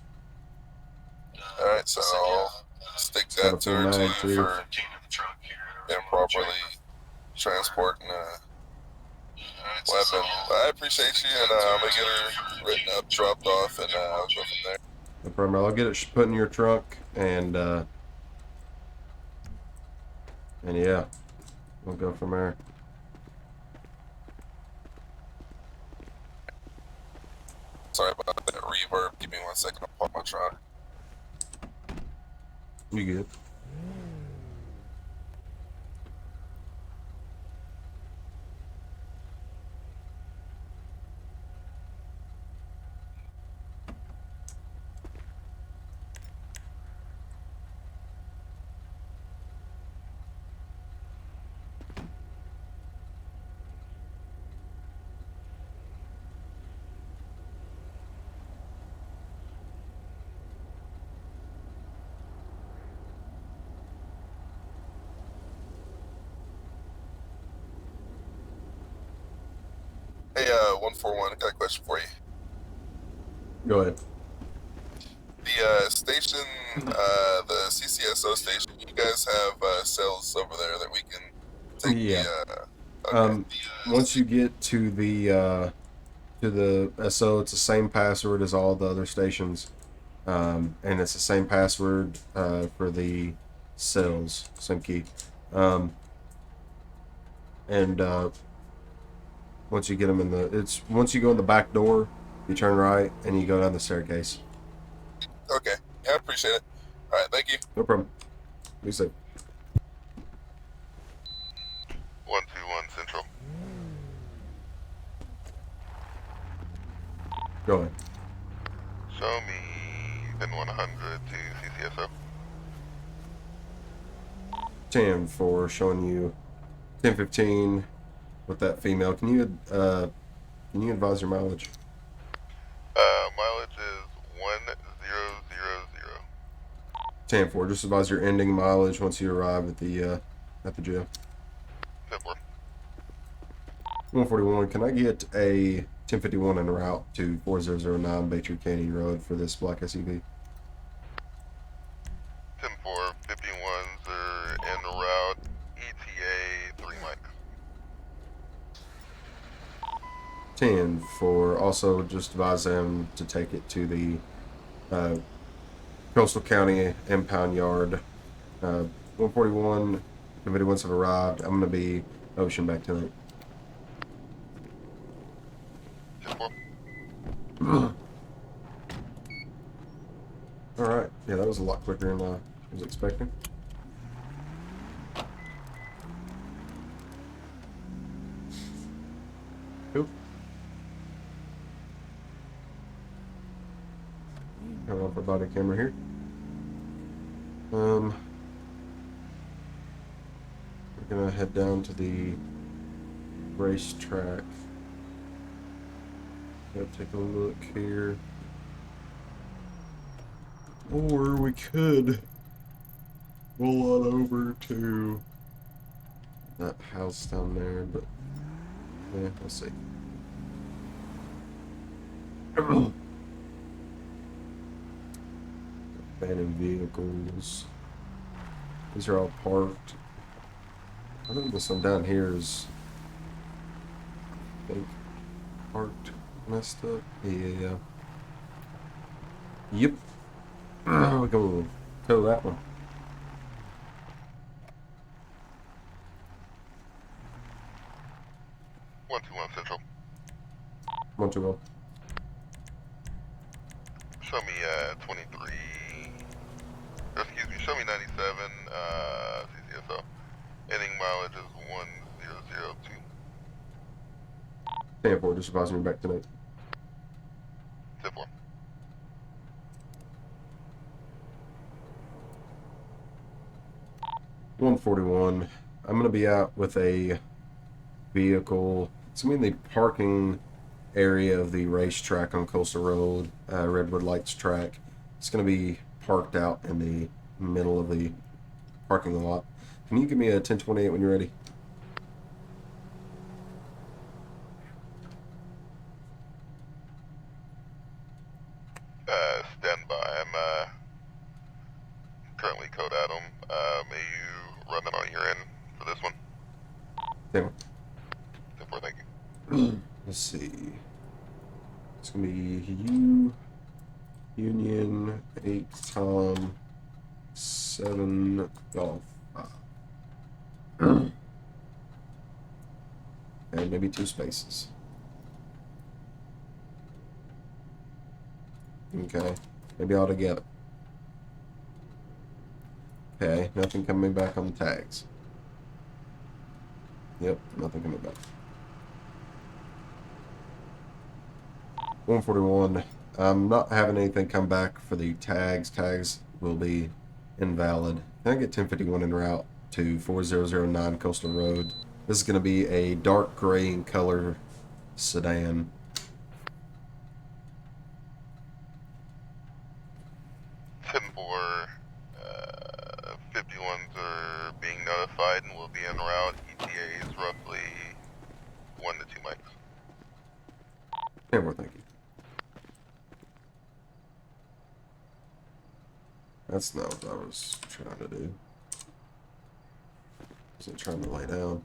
Alright, so I'll stick Got a that to full her mag, too too. for improperly transporting a weapon. I appreciate you, and I'm gonna get her written up, dropped off, and I'll go from there. No problem. I'll get it put in your trunk, and yeah, we'll go from there. Sorry about that reverb. Give me 1 second. I'll pop my trunk. You good? Hey, 141, I got a question for you. Go ahead. The station, the CCSO station, you guys have cells over there that we can take Yeah. the, okay. Once you get to the SO, it's the same password as all the other stations, and it's the same password for the cells, same key. And once you get them in once you go in the back door, you turn right and you go down the staircase. Okay, yeah, I appreciate it. Alright, thank you. No problem. Be safe. 121 Central. Go ahead. Show me then 100 to CCSO. 10-4 showing you 10-15 with that female. Can you advise your mileage? Mileage is 1000. 10-4. Just advise your ending mileage once you arrive at the jail. 10-4. 141. Can I get a 1051 en route to 4009 Baytree Canyon Road for this black SUV? 10-4. 51s are en route. ETA 3 mics. 10-4. Also, just advise them to take it to the Coastal County Impound Yard. 141. 51s have arrived. I'm going to be ocean back tonight. 10-4. Alright. Yeah, that was a lot quicker than I was expecting. Cool. Turn off our body camera here. We're gonna head down to the racetrack. Gotta take a look here. Or we could roll on over to that house down there, but yeah, we'll see. Abandoned vehicles. These are all parked. I think this one down here is, I think, parked messed up. Yeah. Yep. We're gonna tow that one. One two one Central. 120. Show me 23. Or excuse me, show me 97 CCSO. Ending mileage is 1002. 10-4, just advising me back tonight. 10-4. $141. I'm gonna be out with a vehicle. It's gonna be in the parking area of the racetrack on Coastal Road, Redwood Lights track. It's gonna be parked out in the middle of the parking lot. Can you give me a 1028 when you're ready? Stand by. I'm currently code Adam. May you run it on your end for this one? Damn. 10-4, thank you. Let's see. It's gonna be Union 8 Tom 7 Golf 5. And maybe 2 spaces. Okay, maybe all together. Okay, nothing coming back on the tags. Yep, nothing coming back. 141. I'm not having anything come back for the tags. Tags will be invalid. Can I get 1051 en route to 4009 Coastal Road? This is going to be a dark gray in color sedan. 10-4. 51s are being notified and will be en route. ETA is roughly 1 to 2 mics. 10-4, thank you. That's not what I was trying to do. I wasn't trying to lay down.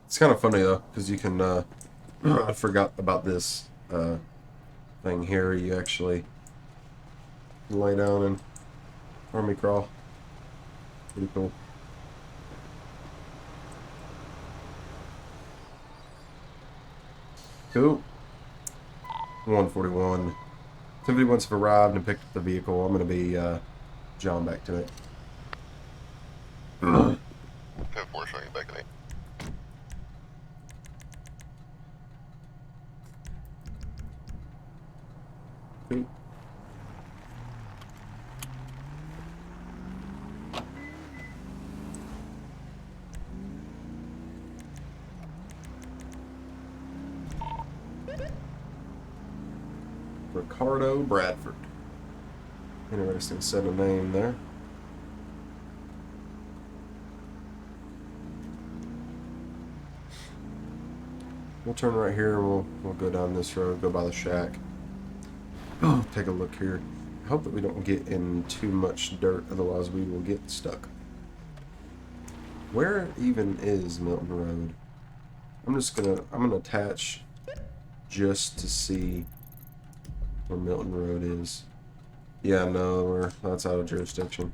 It's kind of funny though, because you can, I forgot about this thing here. You actually lay down and army crawl. Pretty cool. Cool. 141. 1051s have arrived and picked up the vehicle. I'm going to be John back to it. 10-4, showing you back at 8. Cool. Ricardo Bradford. Interesting set of name there. We'll turn right here and we'll go down this road, go by the shack. Take a look here. I hope that we don't get in too much dirt, otherwise we will get stuck. Where even is Milton Road? I'm gonna attach just to see where Milton Road is. Yeah, no, that's out of jurisdiction.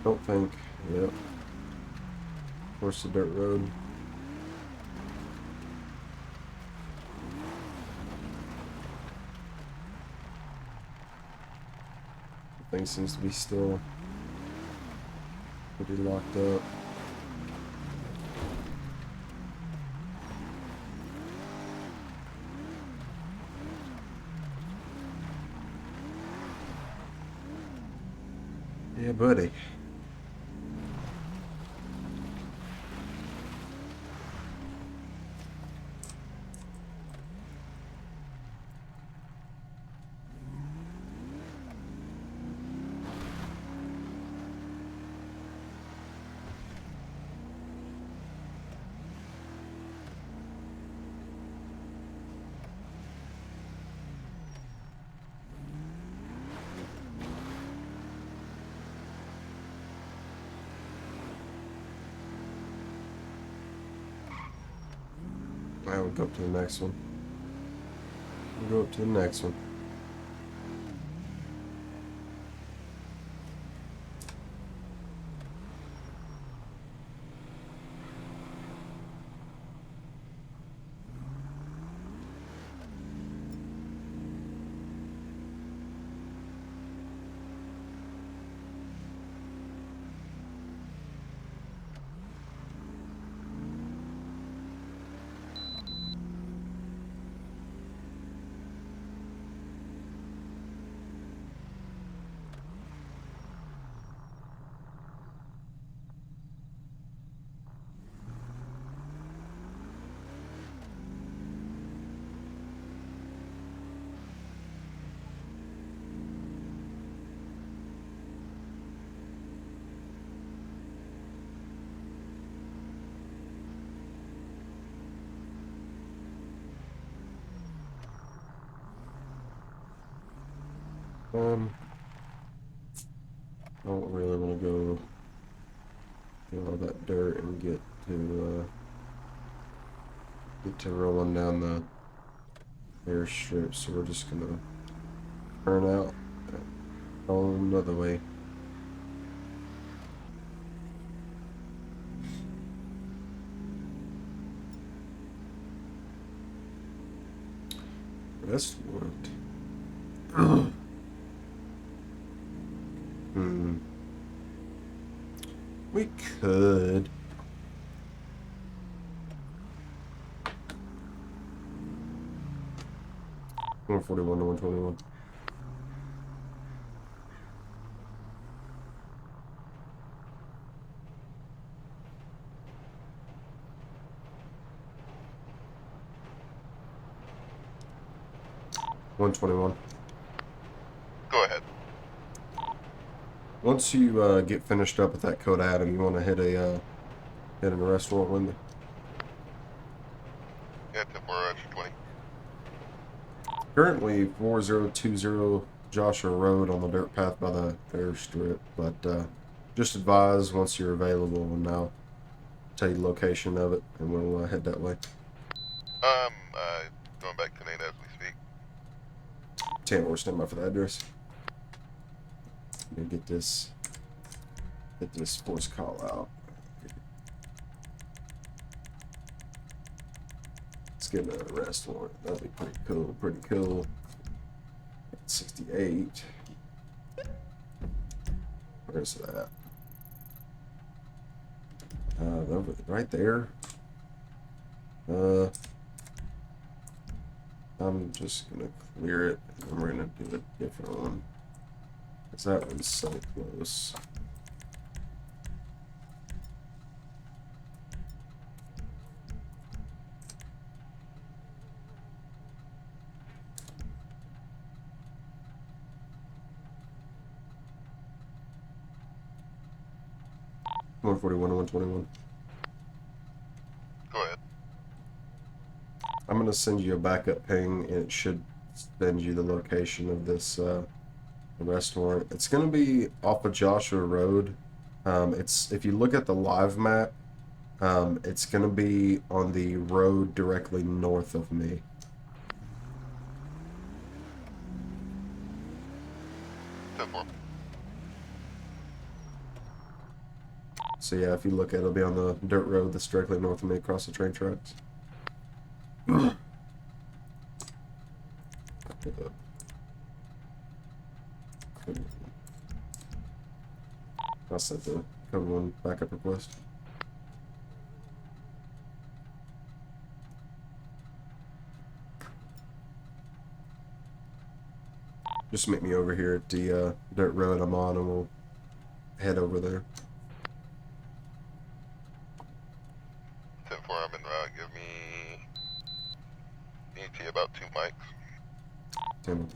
Don't think. Yep. Of course, the dirt road. The thing seems to be still pretty locked up. Yeah, buddy. I will go up to the next one. We'll go up to the next one. I don't really want to go get all that dirt and get to rolling down the airstrip, so we're just gonna turn out on another way. Restaurant. We could. $141 to $121. $121. Go ahead. Once you get finished up with that code, Adam, you want to hit an arrest warrant with me? Yeah, temporary extra 20. Currently 4020 Joshua Road on the dirt path by the airstrip, but just advise once you're available, and I'll tell you the location of it, and we'll head that way. Going back to Nate as we speak. 10, stand by for the address. Let me get this force call out. Let's get an arrest warrant. That'd be pretty cool. Pretty cool. 68. Where's that? Over right there. I'm just gonna clear it, and we're gonna do a different one. Cause that one's so close. One 41 and 121. Go ahead. I'm gonna send you a backup ping, and it should send you the location of this arrest warrant. It's gonna be off of Joshua Road. It's if you look at the live map, it's gonna be on the road directly north of me. 10-4. So yeah, if you look at it, it'll be on the dirt road that's directly north of me across the train tracks. I sent the code 1 backup request. Just meet me over here at the dirt road I'm on, and we'll head over there. 10-4, I'm en route. Give me ET about 2 mics. 10.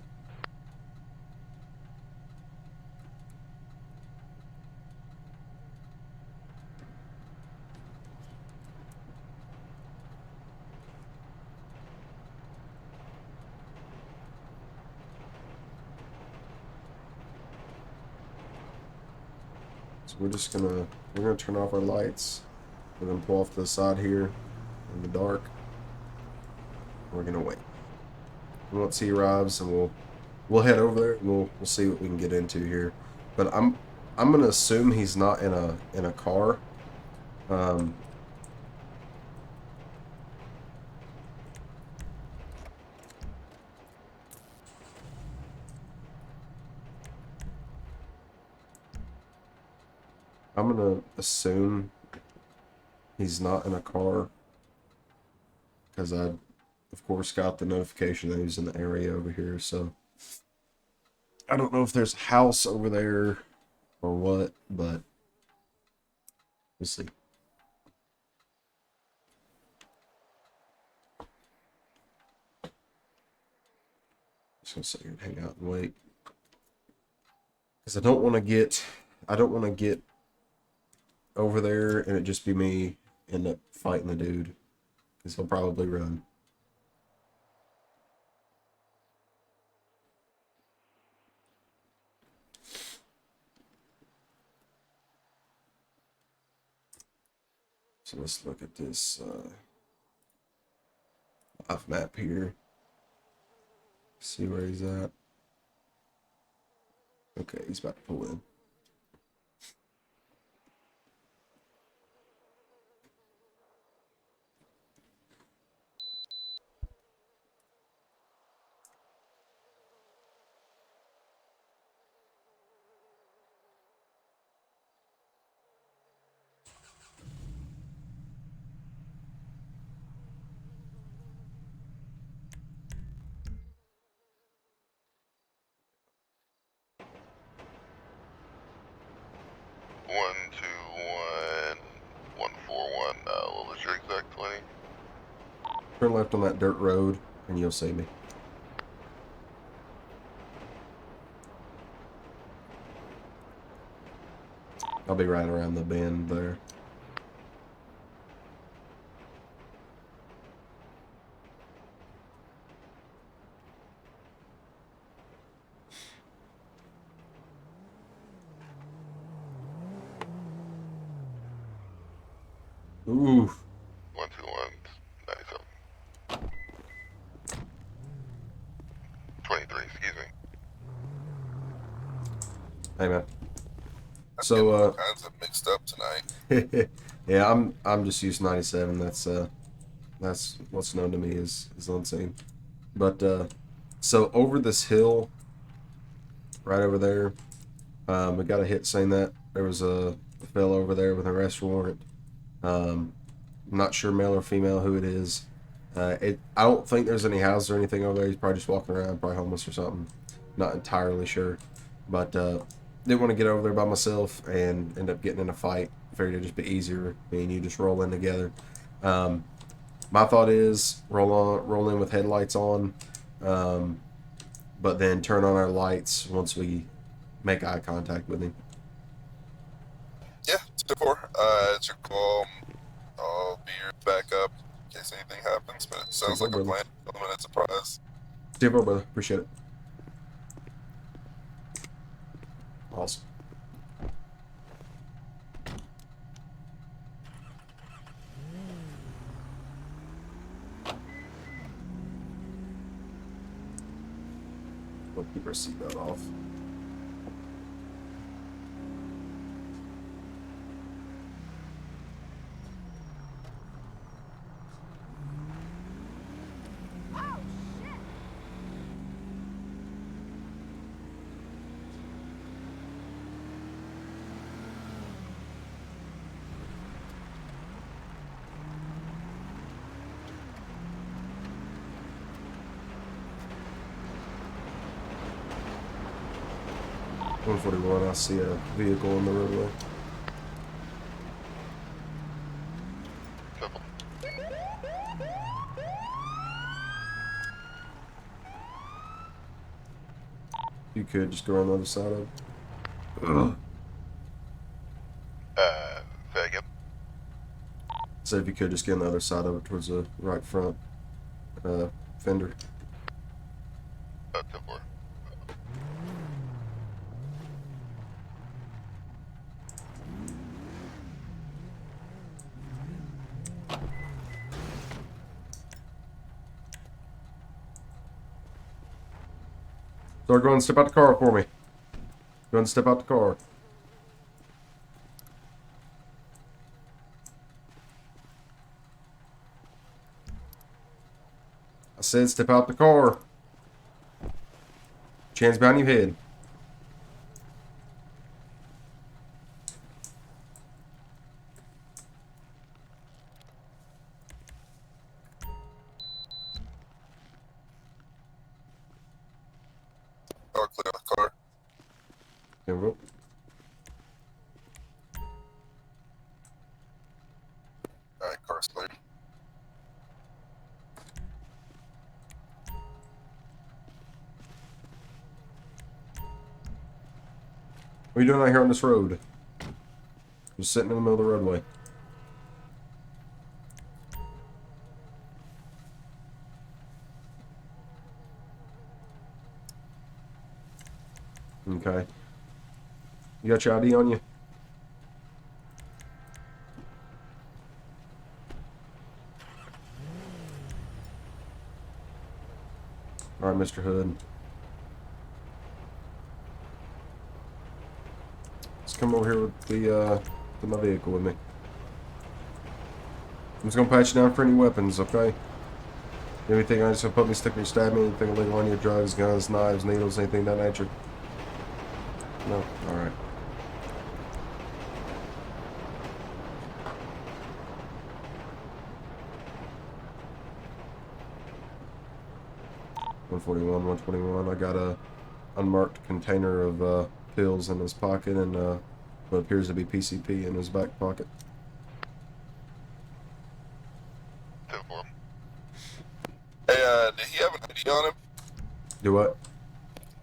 So we're gonna turn off our lights. We're gonna pull off to the side here in the dark. We're gonna wait. Once he arrives, and we'll head over there, and we'll see what we can get into here. But I'm gonna assume he's not in a car. I'm gonna assume he's not in a car, because I, of course, got the notification that he was in the area over here. So I don't know if there's a house over there or what, but we'll see. Just gonna sit here and hang out and wait, because I don't want to get over there and it just be me end up fighting the dude, because he'll probably run. So let's look at this live map here. See where he's at. Okay, he's about to pull in. One, two, one, 141. What was your exact 20? Turn left on that dirt road and you'll see me. I'll be right around the bend there. Ooh. 121, 97. 23, excuse me. Hey man. I'm So getting all kinds of mixed up tonight. yeah, I'm just used 97. That's what's known to me is unseen. But so over this hill, right over there, We got a hit saying that there was a fellow over there with an arrest warrant. I'm not sure male or female who it is. I don't think there's any houses or anything over there. He's probably just walking around, probably homeless or something. Not entirely sure. But didn't want to get over there by myself and end up getting in a fight. Figured it'd just be easier, me and you just roll in together. My thought is roll in with headlights on, but then turn on our lights once we make eye contact with him. Yeah, 2-4. It's your call. I'll be your backup in case anything happens, but it sounds like a brother. plan. Limited surprise. 10-4, brother. Appreciate it. Awesome. We'll keep our seatbelt off. Oh, shit! I see a vehicle on the roadway. Careful. You could just go on the other side of it. Say again. So if you could just get on the other side of it towards the right front fender. 10-4. So go and step out the car for me. Go and step out the car. I said step out the car. Hands behind your head. I'll clear the car. There we go. Alright, car's clear. What are you doing out here on this road? Just sitting in the middle of the roadway. Okay. You got your ID on you? Alright, Mr. Hood. Let's come over here with the with my vehicle with me. I'm just gonna pat you down for any weapons, okay? Anything I just gonna put me, stick me, stab me, anything illegal on you, drugs, guns, knives, needles, anything of that nature? No? Alright. $141, $121. I got a unmarked container of pills in his pocket and what appears to be PCP in his back pocket. 10-4. Hey, did he have an ID on him? Do what?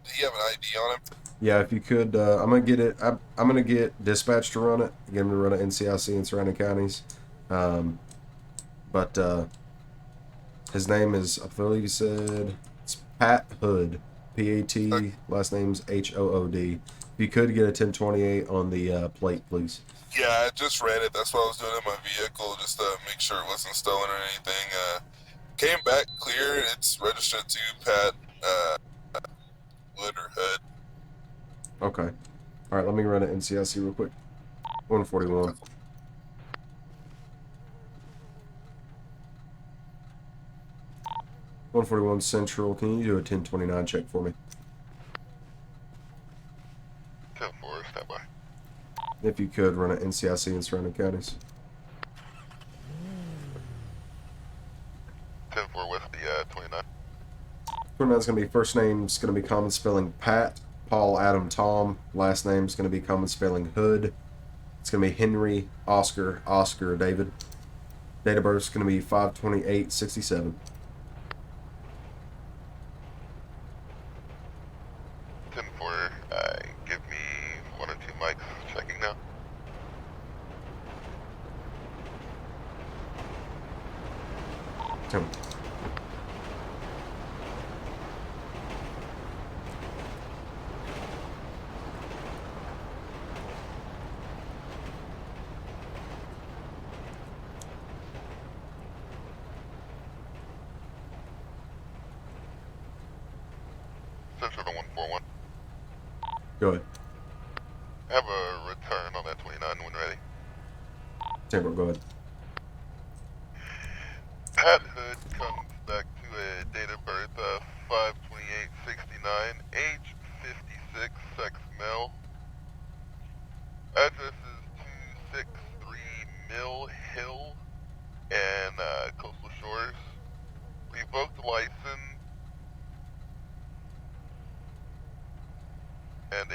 Did he have an ID on him? Yeah, if you could, I'm gonna get it. I'm gonna get dispatch to run it. Get him to run it NCIC and surrounding counties. But his name is, I believe you said, it's Pat Hood. P-A-T. Last name's H-O-O-D. If you could get a 1028 on the plate, please. Yeah, I just ran it. That's what I was doing in my vehicle, just to make sure it wasn't stolen or anything. Came back clear. It's registered to Pat Wood or Hood. Okay. All right, let me run it NCIC real quick. 141. Central. Can you do a 1029 check for me? 10-4, stand by. If you could, run an NCIC in surrounding counties. 10-4 with the 29. 29 is going to be first name's going to be common spelling Pat, Paul, Adam, Tom. Last name's going to be common spelling Hood. It's going to be Henry, Oscar, David. Date of birth is going to be 5/28/67. 10-4, give me 1 or 2 mics. Checking now. Tim. Central to 141. Go ahead. Have a return on that 29 when ready. Timber, go ahead. Pat Hood comes back to a date of birth of 5/28/69, age 56, sex male. Address is 263 Mill Hill in Coastal Shores. Revoked license and a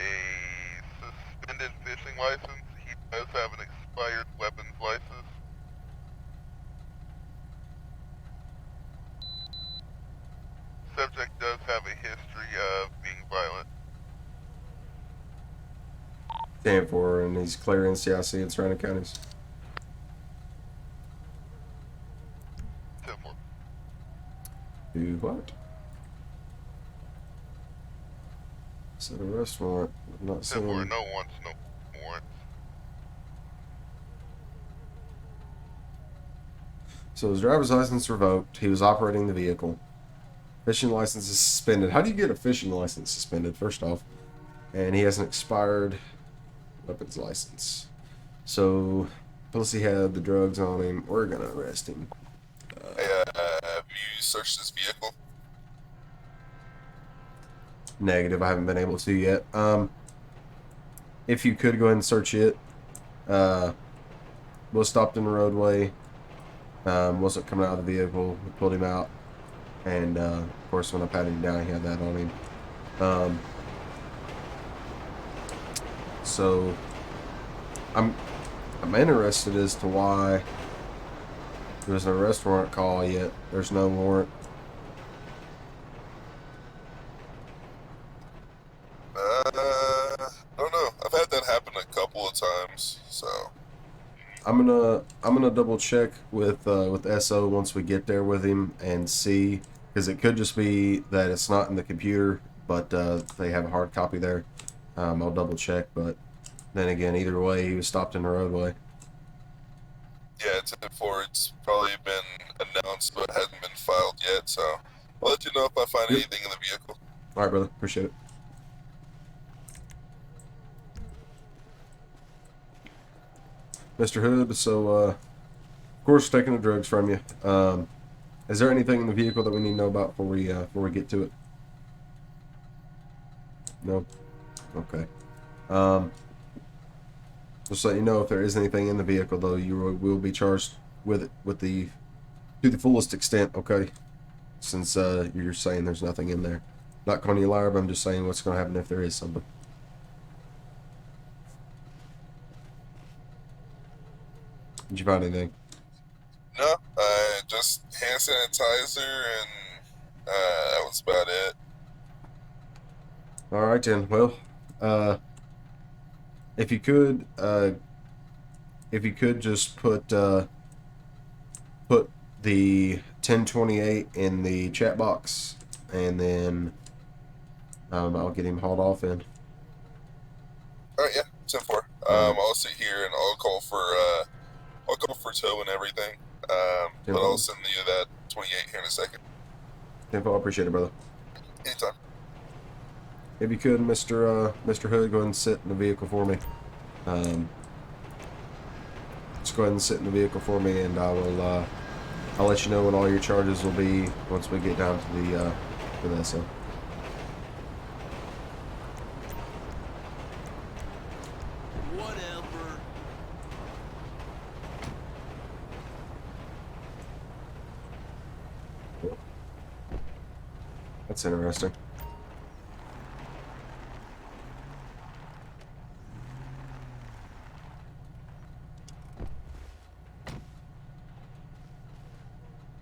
suspended fishing license. He does have an expired weapons license. Subject does have a history of being violent. 10-4, and he's clear NCIC in surrounding counties. 10-4. Do what? Set arrest warrant. I'm not 10-4, seeing. no warrants, no warrants. So his driver's license revoked. He was operating the vehicle. Fishing license is suspended. How do you get a fishing license suspended, first off? And he has an expired weapons license. So, plus he had the drugs on him. We're going to arrest him. Hey, have you searched this vehicle? Negative. I haven't been able to yet. If you could go ahead and search it. Was stopped in the roadway. Wasn't coming out of the vehicle. We pulled him out. And, of course, when I patted him down, he had that on him. So, I'm interested as to why there's an arrest warrant call yet. There's no warrant. Don't know. I've had that happen a couple of times, so. I'm gonna double check with SO once we get there with him and see, because it could just be that it's not in the computer, but they have a hard copy there. I'll double check, but then again, either way, he was stopped in the roadway. Yeah, 10-4, it's probably been announced, but hasn't been filed yet, so I'll let you know if I find Yep. anything in the vehicle. All right, brother. Appreciate it. Mr. Hood, so, of course, taking the drugs from you. Is there anything in the vehicle that we need to know about before we get to it? No? Okay. Just let you know, if there is anything in the vehicle, though, you will be charged with it to the fullest extent, okay? Since you're saying there's nothing in there. Not calling you a liar, but I'm just saying what's going to happen if there is something. Did you find anything? No, just hand sanitizer, and that was about it. All right, then. Well, if you could just put the 1028 in the chat box, and then I'll get him hauled off in. Alright, yeah, 10-4. I'll sit here and I'll call for tow and everything. But I'll send you that 28 here in a second. Info, I appreciate it, brother. Anytime. If you could, Mr. Hood, go ahead and sit in the vehicle for me. Just go ahead and sit in the vehicle for me, and I'll let you know what all your charges will be once we get down to the SO. Whatever. That's interesting.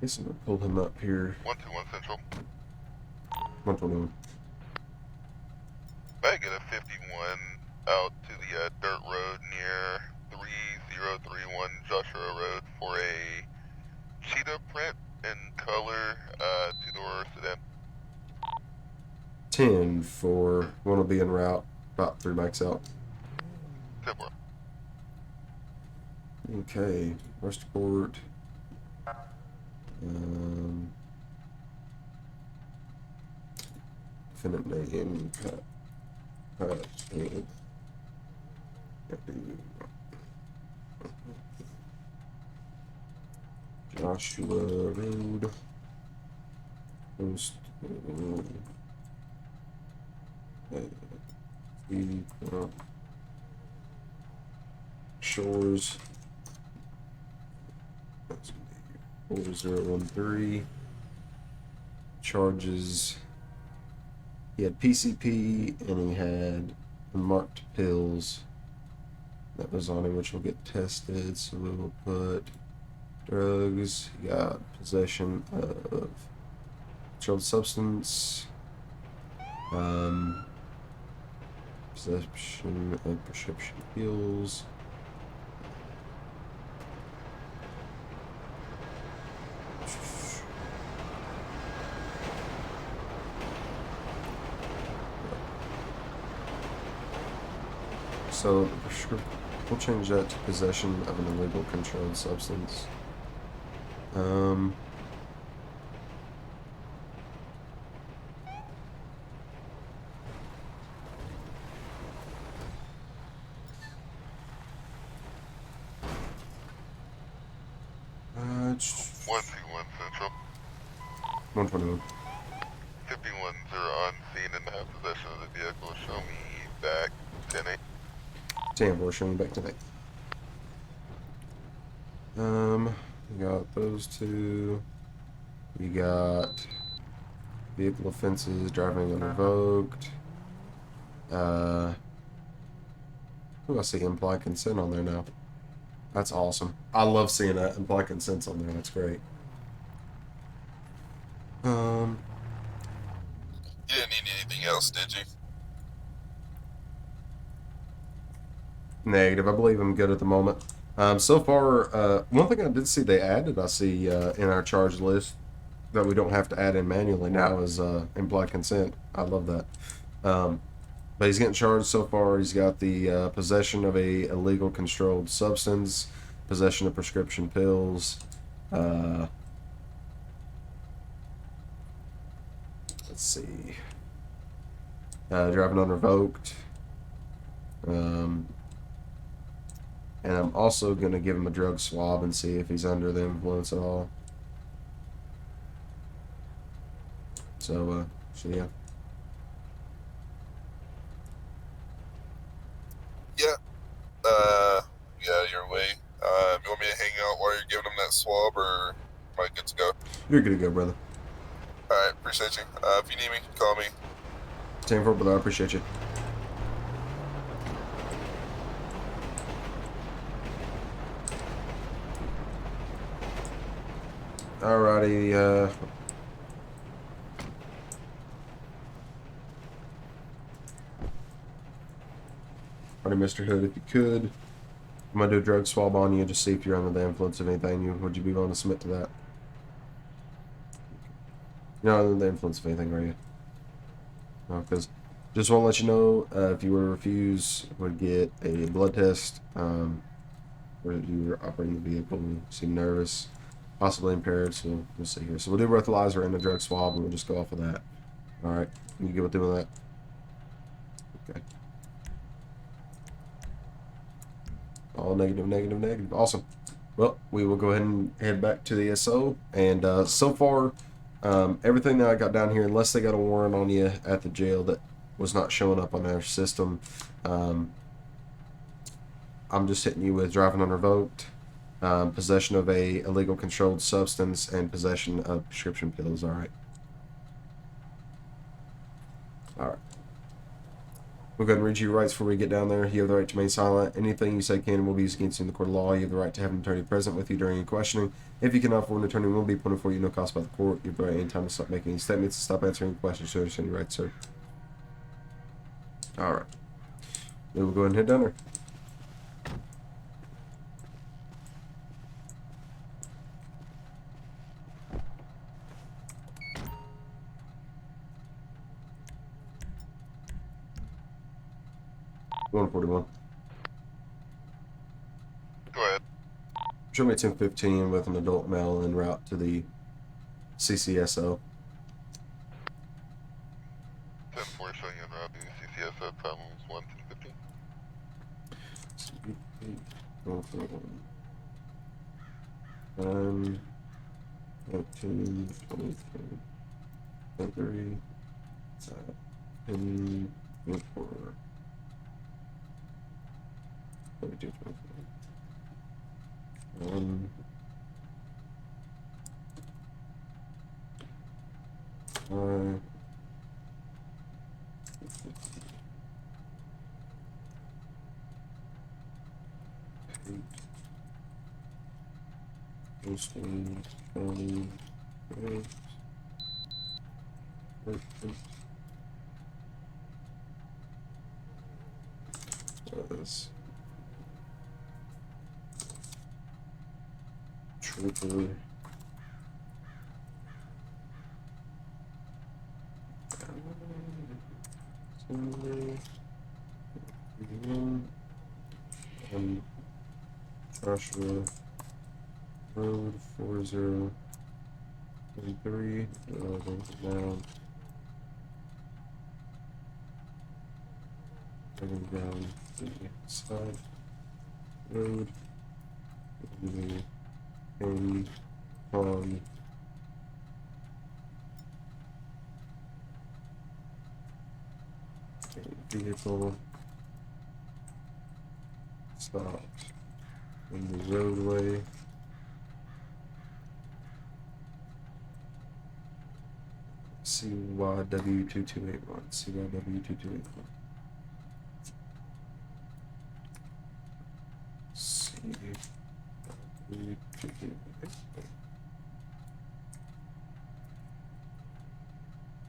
Guess I'm gonna pull him up here. 121 Central. 121. I get a 51 out to the dirt road near 3031 Joshua Road for a cheetah print in color, two-door sedan. 10 for one will be en route, about 3 bikes out. 10-4. Okay, West Report. Defendant name, Pat, Joshua Road. Post. Shores. 4013. Charges. He had PCP and he had unmarked pills that was on him, which will get tested. So we will put drugs. He got possession of controlled substance. Possession of prescription pills. So we'll change that to possession of an illegal controlled substance. It's 121 Central. 121. 51s are on scene and have possession of the vehicle. Show me back 10-8. 10 we're showing back tonight. We got those two. We got vehicle offenses, driving unrevoked. I see implied consent on there now. That's awesome. I love seeing that implied consents on there. That's great. You didn't need anything else, did you? Negative. I believe I'm good at the moment. So far, one thing I did see they added, I see in our charge list that we don't have to add in manually now is implied consent. I love that. But he's getting charged so far. He's got the possession of a illegal controlled substance, possession of prescription pills. Let's see. Driving unrevoked. And I'm also going to give him a drug swab and see if he's under the influence at all. So yeah. Yeah. Yeah, your way. You want me to hang out while you're giving him that swab, or am I good to go? You're good to go, brother. Alright, appreciate you. If you need me, call me. 10-4, brother. I appreciate you. Alrighty, alrighty, Mr. Hood, if you could, I'm gonna do a drug swab on you, just see if you're under the influence of anything. Would you be willing to submit to that? You're not under the influence of anything, are you? No, because just want to let you know, if you were to refuse, would get a blood test, where you were operating the vehicle, you seem nervous, possibly impaired, so we'll see here. So we'll do breathalyzer and a drug swab, and we'll just go off of that. Alright, you good with doing that? Okay. All negative, negative, negative. Awesome. Well, we will go ahead and head back to the SO, and so far, everything that I got down here, unless they got a warrant on you at the jail that was not showing up on our system, I'm just hitting you with driving unrevoked, possession of a illegal controlled substance, and possession of prescription pills. All right. All right. We'll go ahead and read you your rights before we get down there. You have the right to remain silent. Anything you say can and will be used against you in the court of law. You have the right to have an attorney present with you during your questioning. If you cannot afford an attorney, will be appointed for you, no cost by the court. You have the right any time to stop making any statements, to stop answering questions, to understand your rights, sir. All right. Then we'll go ahead and head down there. One 41. Go ahead. Show me 1015 with an adult male en route to the CCSO. 10-4 showing you en route to CCSO, time was 1:15. 141. 9, 19, 23, 23, 10, 24, 22, 24. 1, 5, 8, 16, 20, 8, 13. Was trooper and Joshua Road 4033 down heading down the side road and on a vehicle stopped in the roadway CYW2281 CYW2281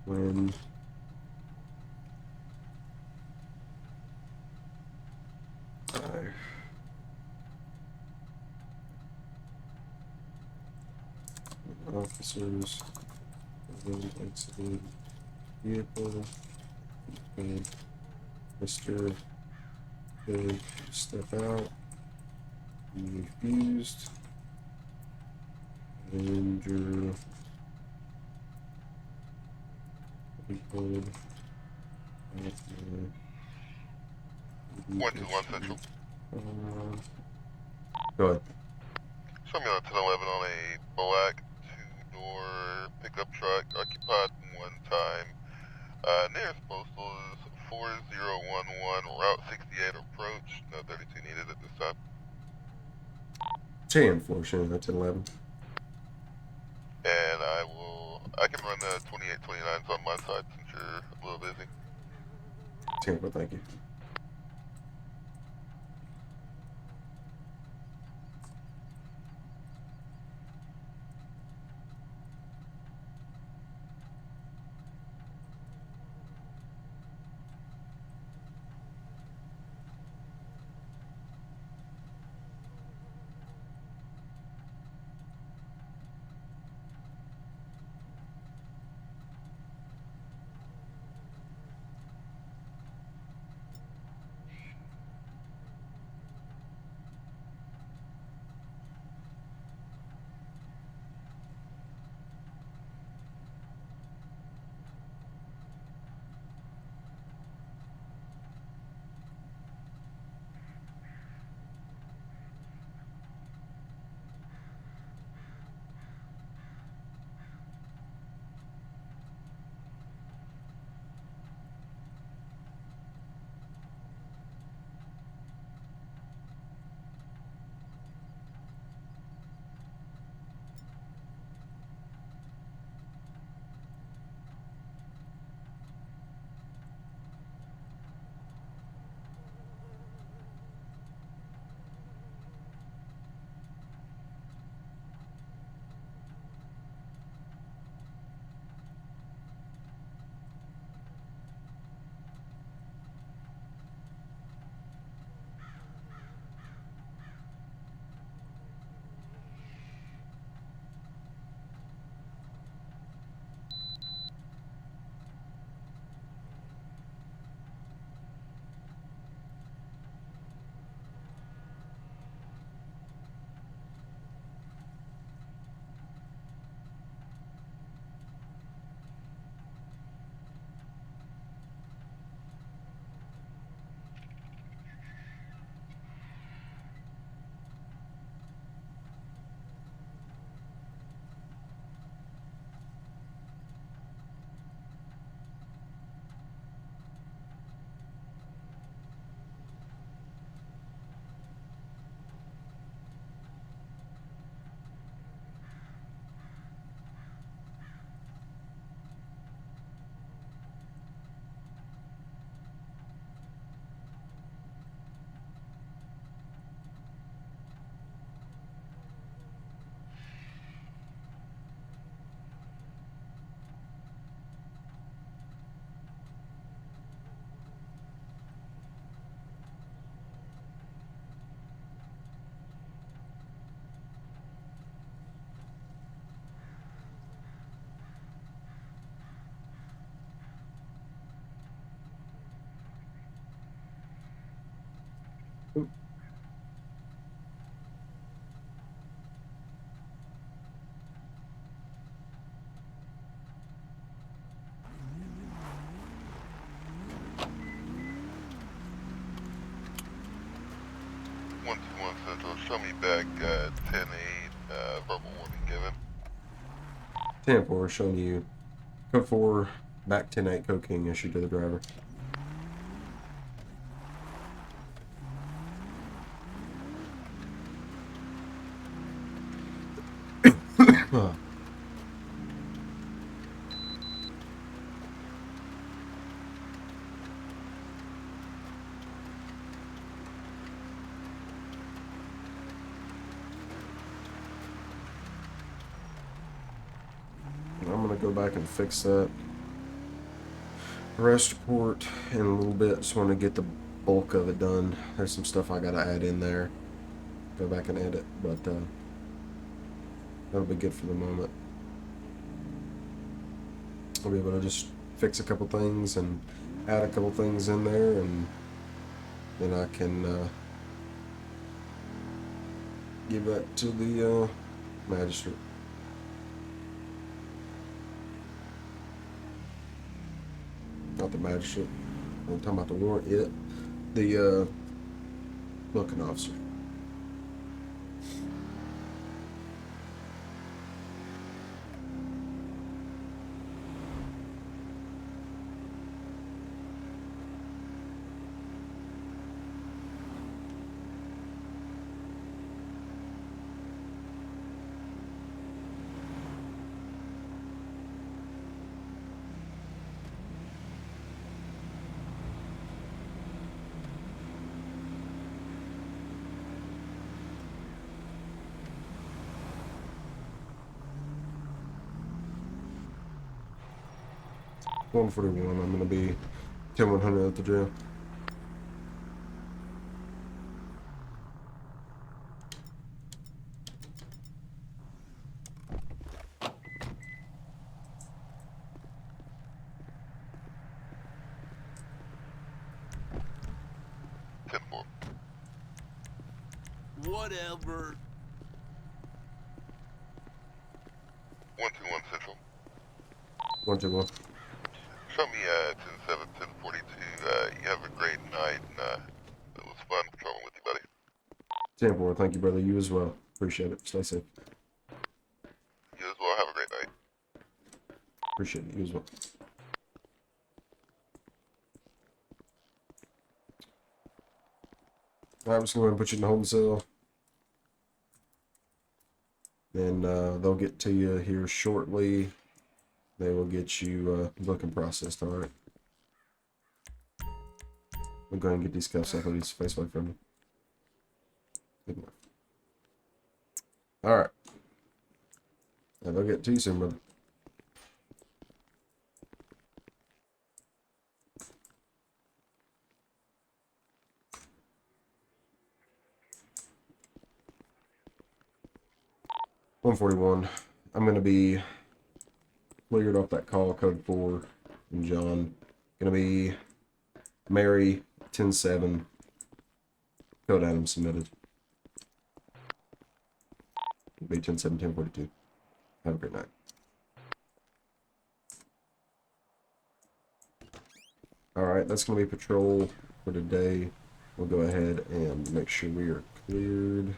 when officers exited vehicle and Mr. Could step out. He refused. And drew vehicle at the 121 Central. Go ahead. Show me on 1011 on a black two-door pickup truck, occupied one time. Nearest postal is 4011, Route 68 approach. No 32 needed at this time. 10-4, showing that 10-11. And I can run the 2829s on my side since you're a little busy. 10-4, thank you. Central, show me back 10-8, verbal warning given. 10-4 showing you code 4 back 10-8 cocaine issued to the driver. I'm gonna go back and fix that arrest report in a little bit. Just want to get the bulk of it done. There's some stuff I gotta add in there. Go back and edit, but that'll be good for the moment. I'll be able to just fix a couple things and add a couple things in there, and then I can give that to the magistrate. Not the magistrate. I'm talking about the warrant. The booking officer. $141. I'm gonna be 10-100 at the jail. Whatever. 121 Central. 121. Show me 10-7, 10-42. You have a great night, and it was fun patrolling with you, buddy. 10-4. Thank you, brother. You as well. Appreciate it. Stay safe. You as well. Have a great night. Appreciate it. You as well. Alright, I'm just going to put you in the holding cell. Then they'll get to you here shortly. They will get you booking processed. Alright. We'll go ahead and get these cuffs off of these face away from me. Good enough. Alright. Now they'll get to you soon, brother. $141. I'm going to be cleared off that call, code 4 from John. Going to be Mary 10-7. Code Adam submitted. Be 10-7, 10-42. Have a great night. Alright, that's going to be patrol for today. We'll go ahead and make sure we are cleared.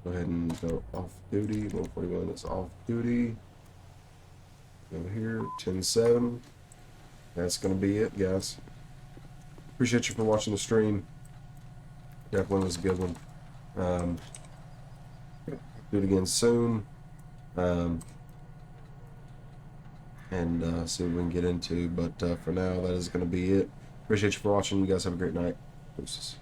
Go ahead and go off duty. 141 is off duty. Go here, 10-7. That's going to be it, guys. Appreciate you for watching the stream. Definitely was a good one. Do it again soon. And see what we can get into. But for now, that is going to be it. Appreciate you for watching. You guys have a great night. Deuces.